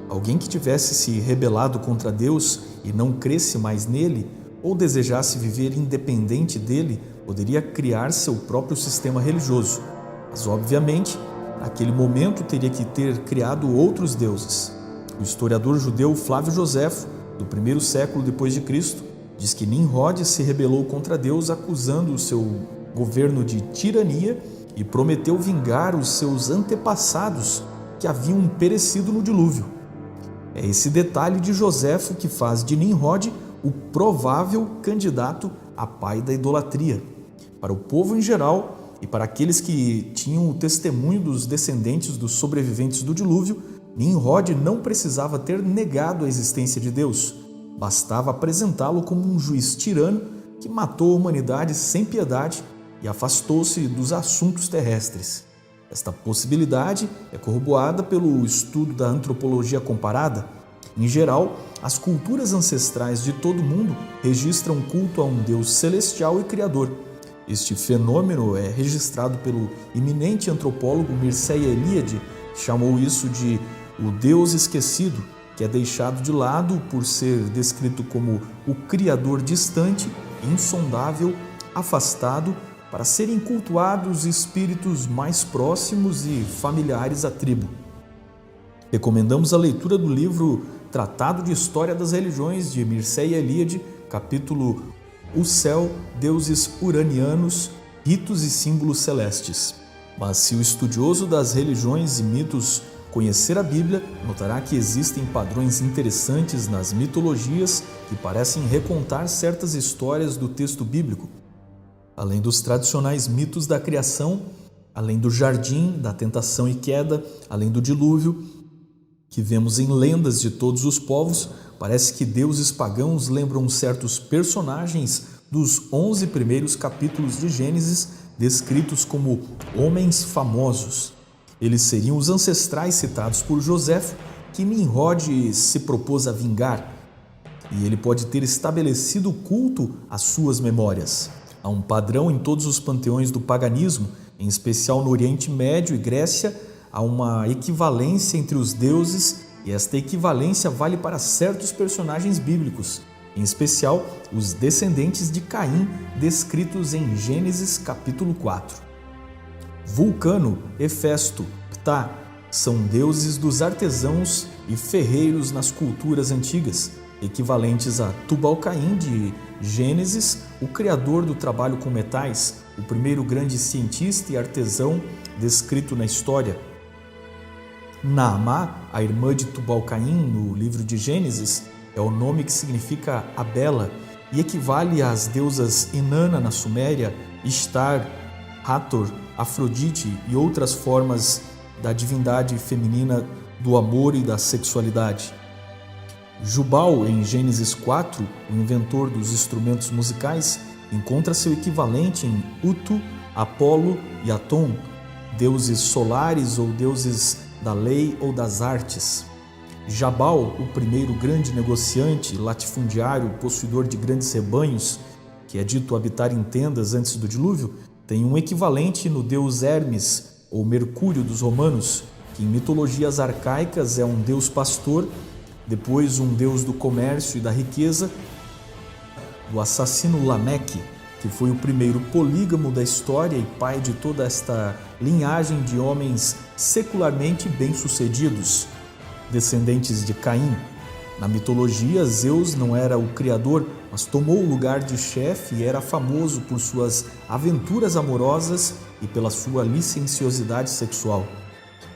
Alguém que tivesse se rebelado contra Deus e não cresce mais nele, ou desejasse viver independente dele, poderia criar seu próprio sistema religioso. Mas, obviamente, naquele momento teria que ter criado outros deuses. O historiador judeu Flávio Joséfo, do 1º século depois de Cristo, diz que Nimrod se rebelou contra Deus, acusando o seu governo de tirania e prometeu vingar os seus antepassados que haviam perecido no dilúvio. É esse detalhe de Joséfo que faz de Nimrod o provável candidato a pai da idolatria. Para o povo em geral e para aqueles que tinham o testemunho dos descendentes dos sobreviventes do dilúvio, Nimrod não precisava ter negado a existência de Deus. Bastava apresentá-lo como um juiz tirano que matou a humanidade sem piedade e afastou-se dos assuntos terrestres. Esta possibilidade é corroborada pelo estudo da antropologia comparada. Em geral, as culturas ancestrais de todo o mundo registram culto a um Deus celestial e criador. Este fenômeno é registrado pelo eminente antropólogo Mircea Eliade, que chamou isso de o Deus esquecido, que é deixado de lado por ser descrito como o criador distante, insondável, afastado, para serem cultuados espíritos mais próximos e familiares à tribo. Recomendamos a leitura do livro Tratado de História das Religiões, de Mircea Eliade, capítulo O Céu, Deuses Uranianos, Ritos e Símbolos Celestes. Mas se o estudioso das religiões e mitos conhecer a Bíblia, notará que existem padrões interessantes nas mitologias que parecem recontar certas histórias do texto bíblico. Além dos tradicionais mitos da criação, além do jardim, da tentação e queda, além do dilúvio, que vemos em lendas de todos os povos, parece que deuses pagãos lembram certos personagens dos 11 primeiros capítulos de Gênesis, descritos como homens famosos. Eles seriam os ancestrais citados por Joséfo, que Nimrod se propôs a vingar, e ele pode ter estabelecido culto às suas memórias. Há um padrão em todos os panteões do paganismo, em especial no Oriente Médio e Grécia, há uma equivalência entre os deuses e esta equivalência vale para certos personagens bíblicos, em especial os descendentes de Caim, descritos em Gênesis capítulo 4. Vulcano, Hefesto, Ptah são deuses dos artesãos e ferreiros nas culturas antigas, equivalentes a Tubal-Caim de Gênesis, o criador do trabalho com metais, o primeiro grande cientista e artesão descrito na história. Naamá, a irmã de Tubal-Caim no livro de Gênesis, é o nome que significa a bela e equivale às deusas Inanna na Suméria, Ishtar, Hathor, Afrodite e outras formas da divindade feminina do amor e da sexualidade. Jubal, em Gênesis 4, o inventor dos instrumentos musicais, encontra seu equivalente em Utu, Apolo e Atom, deuses solares ou deuses da lei ou das artes. Jabal, o primeiro grande negociante, latifundiário, possuidor de grandes rebanhos, que é dito habitar em tendas antes do dilúvio, tem um equivalente no deus Hermes, ou Mercúrio dos romanos, que em mitologias arcaicas é um deus pastor, depois um deus do comércio e da riqueza, do assassino Lameque, que foi o primeiro polígamo da história e pai de toda esta linhagem de homens secularmente bem-sucedidos, descendentes de Caim. Na mitologia, Zeus não era o criador, mas tomou o lugar de chefe e era famoso por suas aventuras amorosas e pela sua licenciosidade sexual.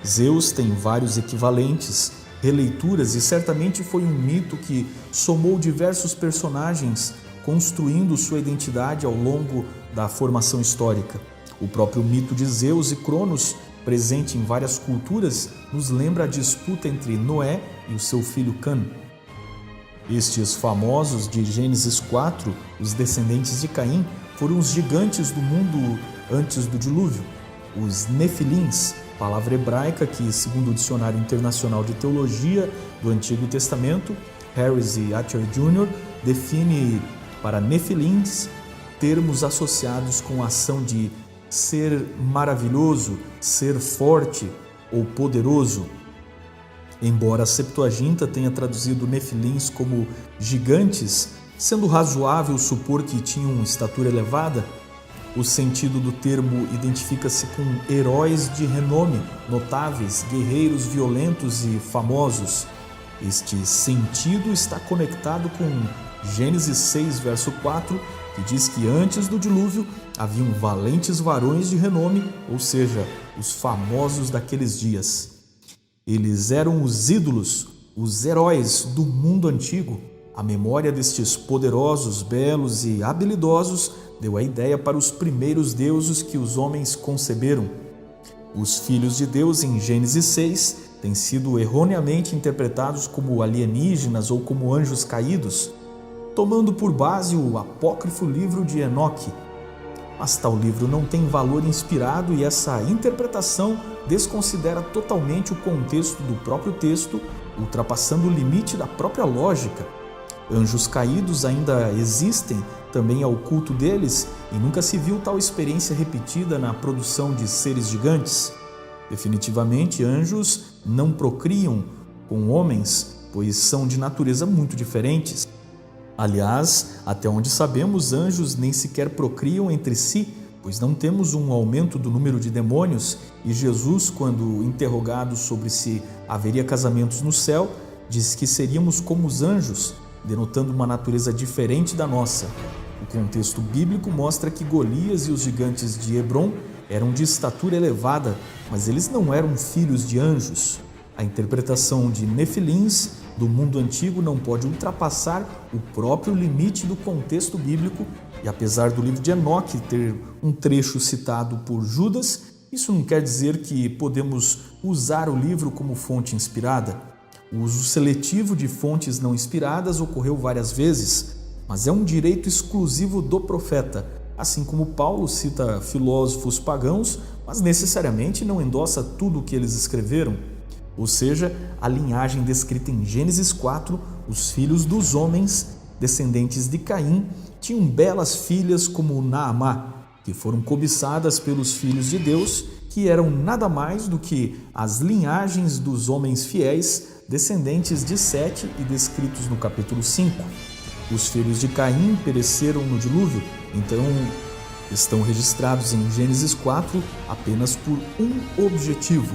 Zeus tem vários equivalentes, releituras e certamente foi um mito que somou diversos personagens, construindo sua identidade ao longo da formação histórica. O próprio mito de Zeus e Cronos, presente em várias culturas, nos lembra a disputa entre Noé e o seu filho Cã. Estes famosos de Gênesis 4, os descendentes de Caim, foram os gigantes do mundo antes do dilúvio, os Nefilins, palavra hebraica que, segundo o Dicionário Internacional de Teologia do Antigo Testamento, Harris e Atcher Jr., define para nefilins termos associados com a ação de ser maravilhoso, ser forte ou poderoso. Embora a Septuaginta tenha traduzido nefilins como gigantes, sendo razoável supor que tinham estatura elevada, o sentido do termo identifica-se com heróis de renome, notáveis, guerreiros violentos e famosos. Este sentido está conectado com Gênesis 6, verso 4, que diz que antes do dilúvio haviam valentes varões de renome, ou seja, os famosos daqueles dias. Eles eram os ídolos, os heróis do mundo antigo. A memória destes poderosos, belos e habilidosos deu a ideia para os primeiros deuses que os homens conceberam. Os filhos de Deus em Gênesis 6 têm sido erroneamente interpretados como alienígenas ou como anjos caídos, tomando por base o apócrifo livro de Enoque. Mas tal livro não tem valor inspirado e essa interpretação desconsidera totalmente o contexto do próprio texto, ultrapassando o limite da própria lógica. Anjos caídos ainda existem também ao culto deles e nunca se viu tal experiência repetida na produção de seres gigantes. Definitivamente, anjos não procriam com homens, pois são de natureza muito diferentes. Aliás, até onde sabemos, anjos nem sequer procriam entre si, pois não temos um aumento do número de demônios, e Jesus, quando interrogado sobre se haveria casamentos no céu, disse que seríamos como os anjos, denotando uma natureza diferente da nossa. O contexto bíblico mostra que Golias e os gigantes de Hebron eram de estatura elevada, mas eles não eram filhos de anjos. A interpretação de nefilins do mundo antigo não pode ultrapassar o próprio limite do contexto bíblico, e apesar do livro de Enoque ter um trecho citado por Judas, isso não quer dizer que podemos usar o livro como fonte inspirada. O uso seletivo de fontes não inspiradas ocorreu várias vezes, mas é um direito exclusivo do profeta, assim como Paulo cita filósofos pagãos, mas necessariamente não endossa tudo o que eles escreveram. Ou seja, a linhagem descrita em Gênesis 4, os filhos dos homens, descendentes de Caim, tinham belas filhas como Naamá, que foram cobiçadas pelos filhos de Deus, que eram nada mais do que as linhagens dos homens fiéis, descendentes de Sete e descritos no capítulo 5. Os filhos de Caim pereceram no dilúvio, então estão registrados em Gênesis 4 apenas por um objetivo: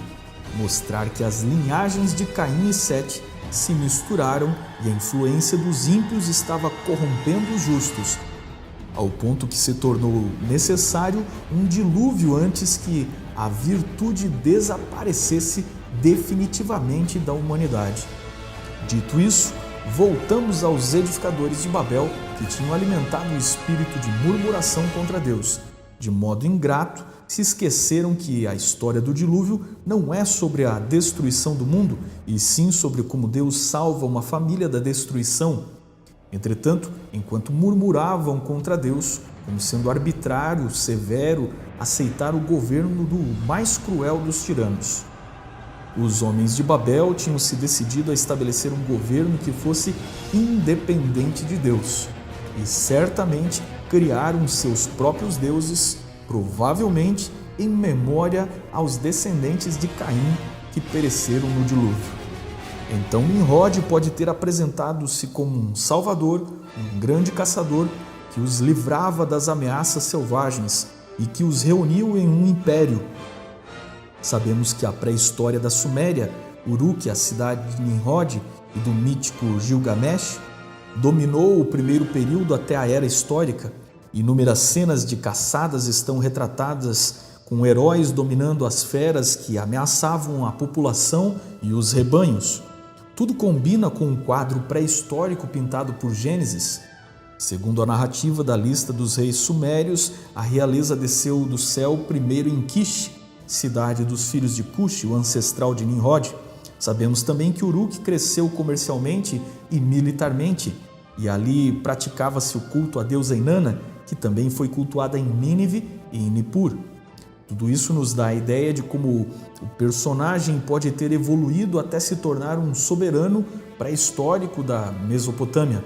mostrar que as linhagens de Caim e Sete se misturaram e a influência dos ímpios estava corrompendo os justos, ao ponto que se tornou necessário um dilúvio antes que a virtude desaparecesse definitivamente da humanidade. Dito isso, voltamos aos edificadores de Babel, que tinham alimentado o espírito de murmuração contra Deus. De modo ingrato, se esqueceram que a história do dilúvio não é sobre a destruição do mundo, e sim sobre como Deus salva uma família da destruição. Entretanto, enquanto murmuravam contra Deus, como sendo arbitrário, severo, aceitaram o governo do mais cruel dos tiranos. Os homens de Babel tinham se decidido a estabelecer um governo que fosse independente de Deus, e certamente criaram seus próprios deuses, provavelmente em memória aos descendentes de Caim que pereceram no dilúvio. Então Nimrod pode ter apresentado-se como um salvador, um grande caçador que os livrava das ameaças selvagens e que os reuniu em um império. Sabemos que a pré-história da Suméria, Uruk, a cidade de Nimrod e do mítico Gilgamesh, dominou o primeiro período até a Era Histórica. Inúmeras cenas de caçadas estão retratadas com heróis dominando as feras que ameaçavam a população e os rebanhos. Tudo combina com um quadro pré-histórico pintado por Gênesis. Segundo a narrativa da lista dos reis sumérios, a realeza desceu do céu primeiro em Kish, cidade dos filhos de Cush, o ancestral de Nimrod. Sabemos também que Uruk cresceu comercialmente e militarmente, e ali praticava-se o culto à deusa Inanna, que também foi cultuada em Nínive e em Nippur. Tudo isso nos dá a ideia de como o personagem pode ter evoluído até se tornar um soberano pré-histórico da Mesopotâmia.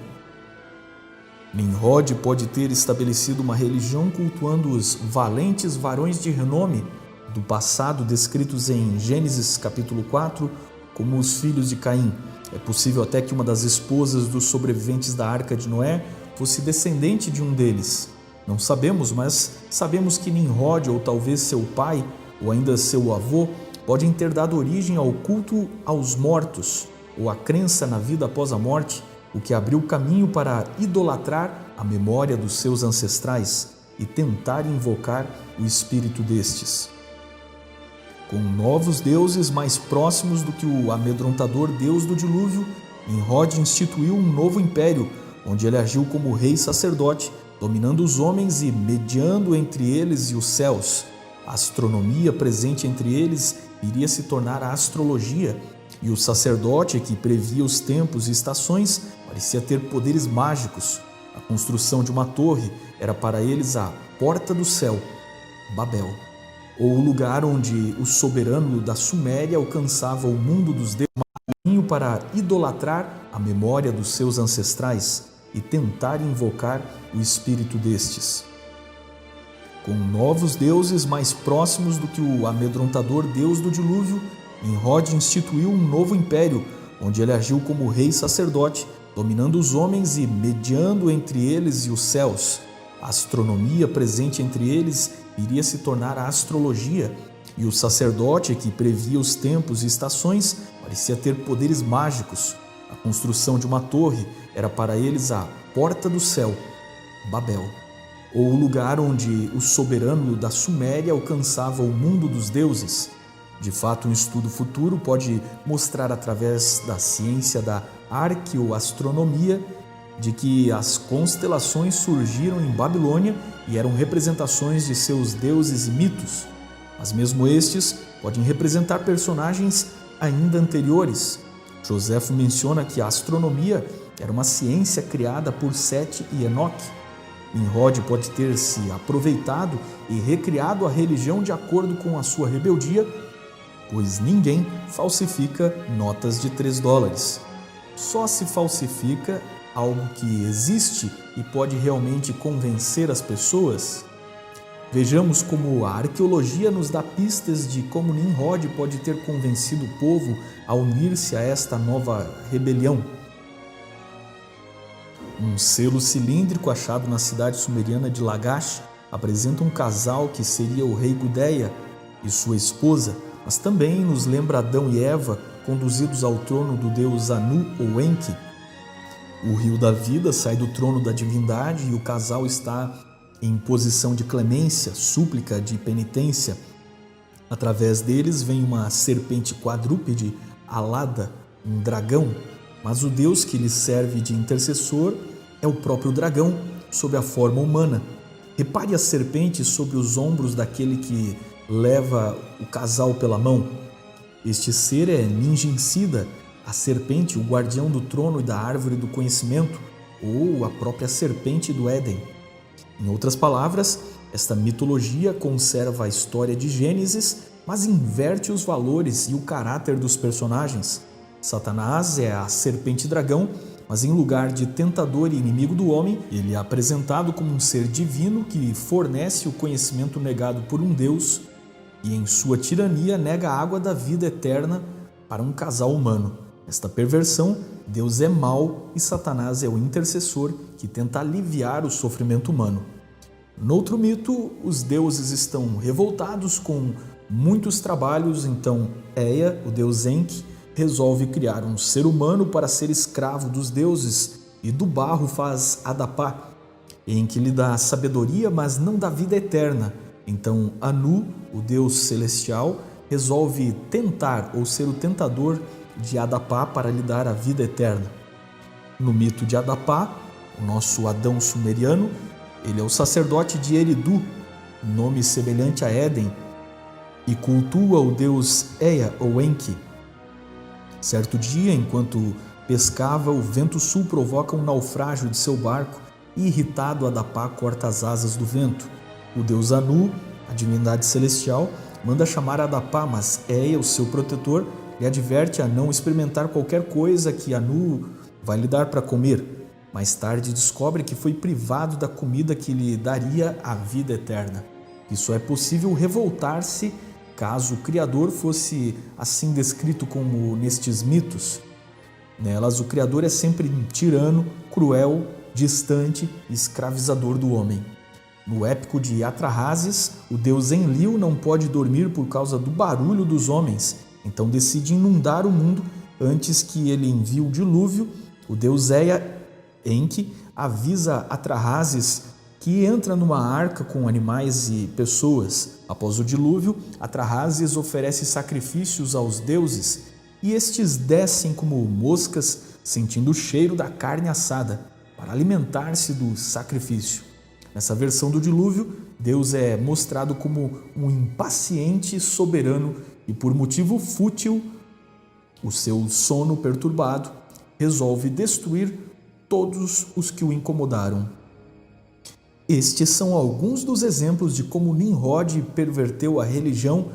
Nimrod pode ter estabelecido uma religião cultuando os valentes varões de renome do passado descritos em Gênesis capítulo 4 como os filhos de Caim. É possível até que uma das esposas dos sobreviventes da Arca de Noé fosse descendente de um deles. Não sabemos, mas sabemos que Nimrod, ou talvez seu pai, ou ainda seu avô, podem ter dado origem ao culto aos mortos, ou à crença na vida após a morte, o que abriu caminho para idolatrar a memória dos seus ancestrais e tentar invocar o espírito destes. Com novos deuses mais próximos do que o amedrontador deus do dilúvio, Nimrod instituiu um novo império, onde ele agiu como rei sacerdote, dominando os homens e mediando entre eles e os céus. A astronomia presente entre eles iria se tornar a astrologia, e o sacerdote que previa os tempos e estações parecia ter poderes mágicos. A construção de uma torre era para eles a porta do céu, Babel, ou o lugar onde o soberano da Suméria alcançava o mundo dos deuses, caminho para idolatrar a memória dos seus ancestrais e tentar invocar o espírito destes. Com novos deuses mais próximos do que o amedrontador deus do dilúvio, Nimrod instituiu um novo império, onde ele agiu como rei sacerdote, dominando os homens e mediando entre eles e os céus. A astronomia presente entre eles iria se tornar a astrologia, e o sacerdote que previa os tempos e estações parecia ter poderes mágicos. A construção de uma torre era para eles a porta do céu, Babel, ou o lugar onde o soberano da Suméria alcançava o mundo dos deuses. De fato, um estudo futuro pode mostrar através da ciência da arqueoastronomia de que as constelações surgiram em Babilônia e eram representações de seus deuses e mitos, mas mesmo estes podem representar personagens ainda anteriores. Joséfo menciona que a astronomia era uma ciência criada por Sete e Enoque. Nimrod pode ter se aproveitado e recriado a religião de acordo com a sua rebeldia, pois ninguém falsifica notas de $3. Só se falsifica algo que existe e pode realmente convencer as pessoas. Vejamos como a arqueologia nos dá pistas de como Nimrod pode ter convencido o povo a unir-se a esta nova rebelião. Um selo cilíndrico achado na cidade sumeriana de Lagash apresenta um casal que seria o rei Gudea e sua esposa, mas também nos lembra Adão e Eva conduzidos ao trono do deus Anu ou Enki. O rio da vida sai do trono da divindade e o casal está em posição de clemência, súplica de penitência. Através deles vem uma serpente quadrúpede alada, um dragão, mas o deus que lhes serve de intercessor é o próprio dragão, sob a forma humana. Repare a serpente sobre os ombros daquele que leva o casal pela mão. Este ser é Ninjinsida, a serpente, o guardião do trono e da árvore do conhecimento, ou a própria serpente do Éden. Em outras palavras, esta mitologia conserva a história de Gênesis, mas inverte os valores e o caráter dos personagens. Satanás é a serpente dragão, mas em lugar de tentador e inimigo do homem, ele é apresentado como um ser divino que fornece o conhecimento negado por um Deus e em sua tirania nega a água da vida eterna para um casal humano. Nesta perversão, Deus é mau e Satanás é o intercessor que tenta aliviar o sofrimento humano. Noutro mito, os deuses estão revoltados com muitos trabalhos, então Ea, o deus Enki, resolve criar um ser humano para ser escravo dos deuses e do barro faz Adapá. Enki lhe dá sabedoria, mas não dá vida eterna. Então Anu, o deus celestial, resolve tentar ou ser o tentador de Adapá para lhe dar a vida eterna. No mito de Adapá, o nosso Adão sumeriano, ele é o sacerdote de Eridu, nome semelhante a Éden, e cultua o deus Ea ou Enki. Certo dia, enquanto pescava, o vento sul provoca um naufrágio de seu barco e, irritado, Adapá corta as asas do vento. O deus Anu a divindade celestial, manda chamar Adapá, mas Ea, o seu protetor, lhe adverte a não experimentar qualquer coisa que Anu vai lhe dar para comer. Mais tarde descobre que foi privado da comida que lhe daria a vida eterna. E só é possível revoltar-se caso o Criador fosse assim descrito como nestes mitos. Nelas, o Criador é sempre um tirano, cruel, distante e escravizador do homem. No épico de Atrahasis, o deus Enlil não pode dormir por causa do barulho dos homens, então decide inundar o mundo antes que ele envie o dilúvio. O deus Ea, Enki, avisa Atrahasis que entra numa arca com animais e pessoas. Após o dilúvio, Atrahasis oferece sacrifícios aos deuses e estes descem como moscas, sentindo o cheiro da carne assada, para alimentar-se do sacrifício. Nessa versão do dilúvio, Deus é mostrado como um impaciente soberano e, por motivo fútil, o seu sono perturbado, resolve destruir todos os que o incomodaram. Estes são alguns dos exemplos de como Nimrod perverteu a religião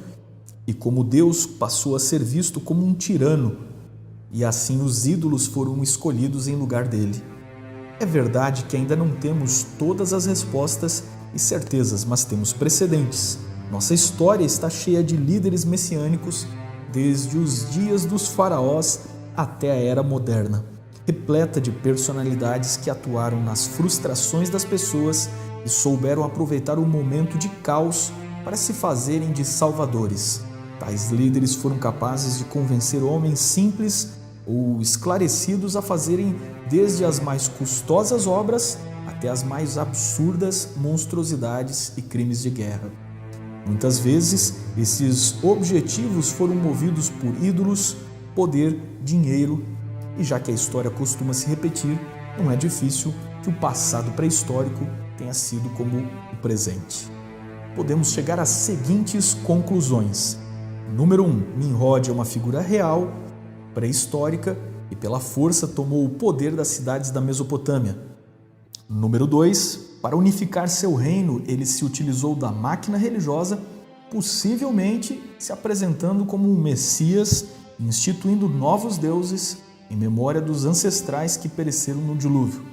e como Deus passou a ser visto como um tirano, e assim os ídolos foram escolhidos em lugar dele. É verdade que ainda não temos todas as respostas e certezas, mas temos precedentes. Nossa história está cheia de líderes messiânicos, desde os dias dos faraós até a era moderna, repleta de personalidades que atuaram nas frustrações das pessoas e souberam aproveitar o momento de caos para se fazerem de salvadores. Tais líderes foram capazes de convencer homens simples ou esclarecidos a fazerem desde as mais custosas obras até as mais absurdas monstruosidades e crimes de guerra. Muitas vezes, esses objetivos foram movidos por ídolos, poder, dinheiro, e já que a história costuma se repetir, não é difícil que o passado pré-histórico tenha sido como o presente. Podemos chegar às seguintes conclusões. Número 1. Nimrod é uma figura real, pré-histórica, e pela força tomou o poder das cidades da Mesopotâmia. Número 2. Para unificar seu reino, ele se utilizou da máquina religiosa, possivelmente se apresentando como um Messias, instituindo novos deuses em memória dos ancestrais que pereceram no dilúvio.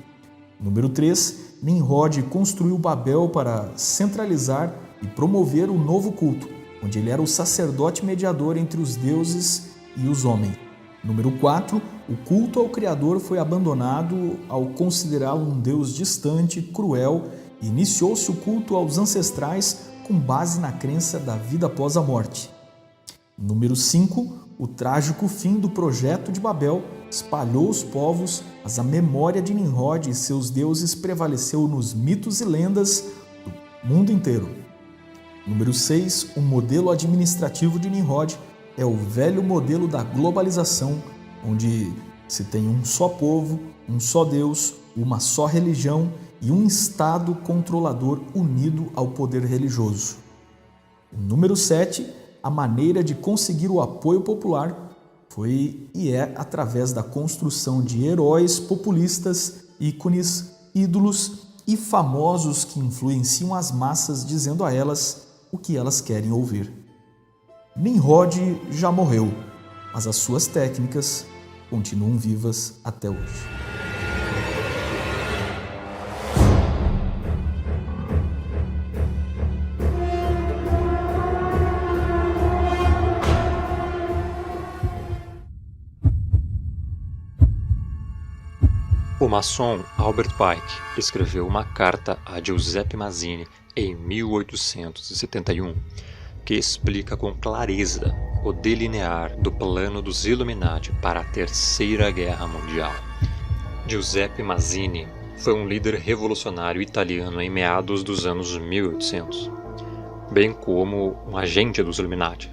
Número 3. Nimrod construiu Babel para centralizar e promover o novo culto, onde ele era o sacerdote mediador entre os deuses e os homens. Número 4. O culto ao Criador foi abandonado ao considerá-lo um Deus distante, cruel, e iniciou-se o culto aos ancestrais com base na crença da vida após a morte. Número 5. O trágico fim do projeto de Babel espalhou os povos, mas a memória de Nimrod e seus deuses prevaleceu nos mitos e lendas do mundo inteiro. Número 6. O modelo administrativo de Nimrod é o velho modelo da globalização, onde se tem um só povo, um só Deus, uma só religião e um Estado controlador unido ao poder religioso. Número 7. A maneira de conseguir o apoio popular foi e é através da construção de heróis populistas, ícones, ídolos e famosos que influenciam as massas dizendo a elas o que elas querem ouvir. Nimrod já morreu, mas as suas técnicas continuam vivas até hoje. O maçom Albert Pike escreveu uma carta a Giuseppe Mazzini em 1871, que explica com clareza o delinear do plano dos Illuminati para a Terceira Guerra Mundial. Giuseppe Mazzini foi um líder revolucionário italiano em meados dos anos 1800, bem como um agente dos Illuminati.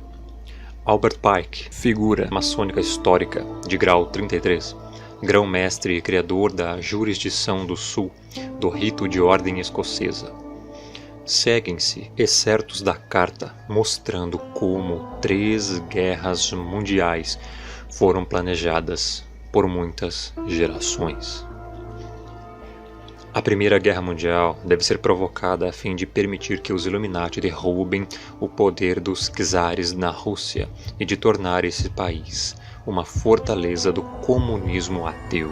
Albert Pike, figura maçônica histórica de grau 33, grão-mestre e criador da jurisdição do Sul do rito de ordem escocesa. Seguem-se excertos da carta mostrando como 3 guerras mundiais foram planejadas por muitas gerações. A Primeira Guerra Mundial deve ser provocada a fim de permitir que os Illuminati derrubem o poder dos czares na Rússia e de tornar esse país uma fortaleza do comunismo ateu.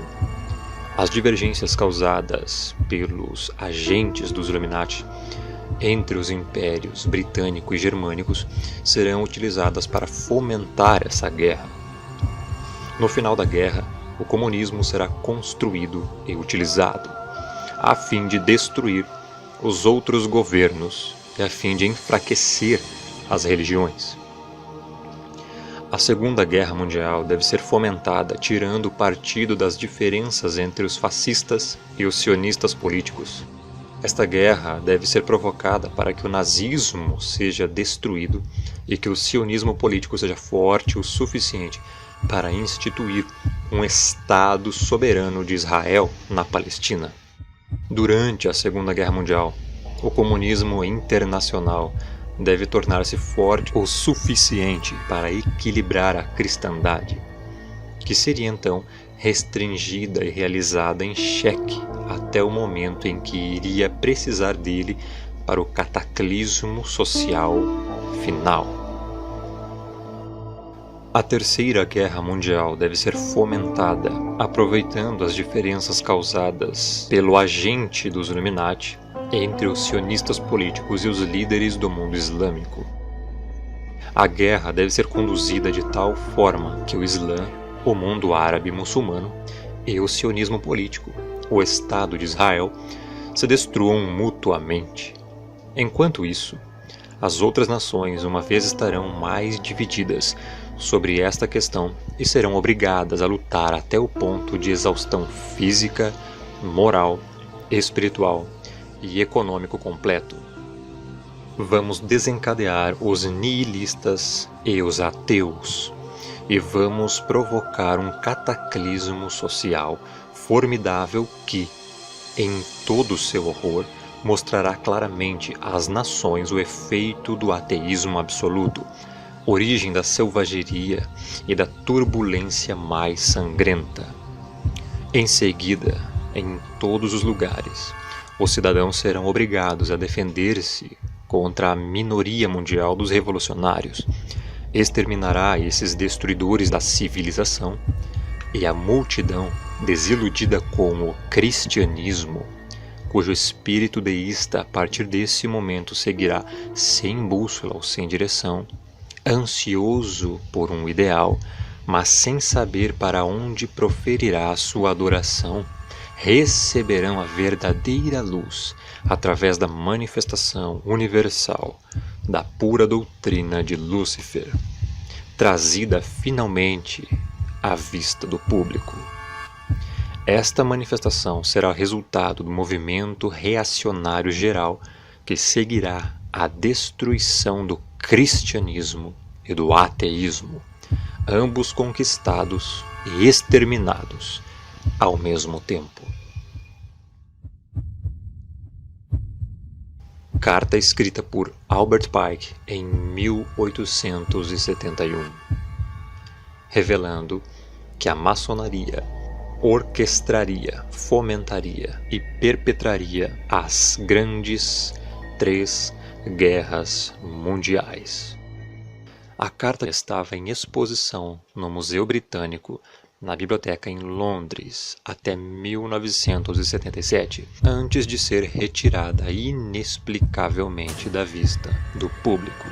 As divergências causadas pelos agentes dos Illuminati entre os impérios britânico e germânicos serão utilizadas para fomentar essa guerra. No final da guerra, o comunismo será construído e utilizado a fim de destruir os outros governos e a fim de enfraquecer as religiões. A Segunda Guerra Mundial deve ser fomentada tirando partido das diferenças entre os fascistas e os sionistas políticos. Esta guerra deve ser provocada para que o nazismo seja destruído e que o sionismo político seja forte o suficiente para instituir um Estado soberano de Israel na Palestina. Durante a Segunda Guerra Mundial, o comunismo internacional deve tornar-se forte o suficiente para equilibrar a cristandade, que seria então restringida e realizada em xeque até o momento em que iria precisar dele para o cataclismo social final. A Terceira Guerra Mundial deve ser fomentada, aproveitando as diferenças causadas pelo agente dos Illuminati entre os sionistas políticos e os líderes do mundo islâmico. A guerra deve ser conduzida de tal forma que o Islã, o mundo árabe muçulmano e o sionismo político, o Estado de Israel, se destruam mutuamente. Enquanto isso, as outras nações uma vez estarão mais divididas sobre esta questão e serão obrigadas a lutar até o ponto de exaustão física, moral, espiritual e econômico completo. Vamos desencadear os nihilistas e os ateus e vamos provocar um cataclismo social formidável que, em todo o seu horror, mostrará claramente às nações o efeito do ateísmo absoluto, origem da selvageria e da turbulência mais sangrenta. Em seguida, em todos os lugares, os cidadãos serão obrigados a defender-se contra a minoria mundial dos revolucionários, exterminará esses destruidores da civilização, e a multidão, desiludida com o cristianismo, cujo espírito deísta a partir desse momento seguirá sem bússola ou sem direção, ansioso por um ideal, mas sem saber para onde proferirá a sua adoração, receberão a verdadeira luz através da manifestação universal da pura doutrina de Lúcifer, trazida finalmente à vista do público. Esta manifestação será o resultado do movimento reacionário geral que seguirá a destruição do cristianismo e do ateísmo, ambos conquistados e exterminados ao mesmo tempo. Carta escrita por Albert Pike em 1871, revelando que a maçonaria orquestraria, fomentaria e perpetraria as grandes 3 guerras mundiais. A carta estava em exposição no Museu Britânico, na biblioteca em Londres, até 1977, antes de ser retirada inexplicavelmente da vista do público.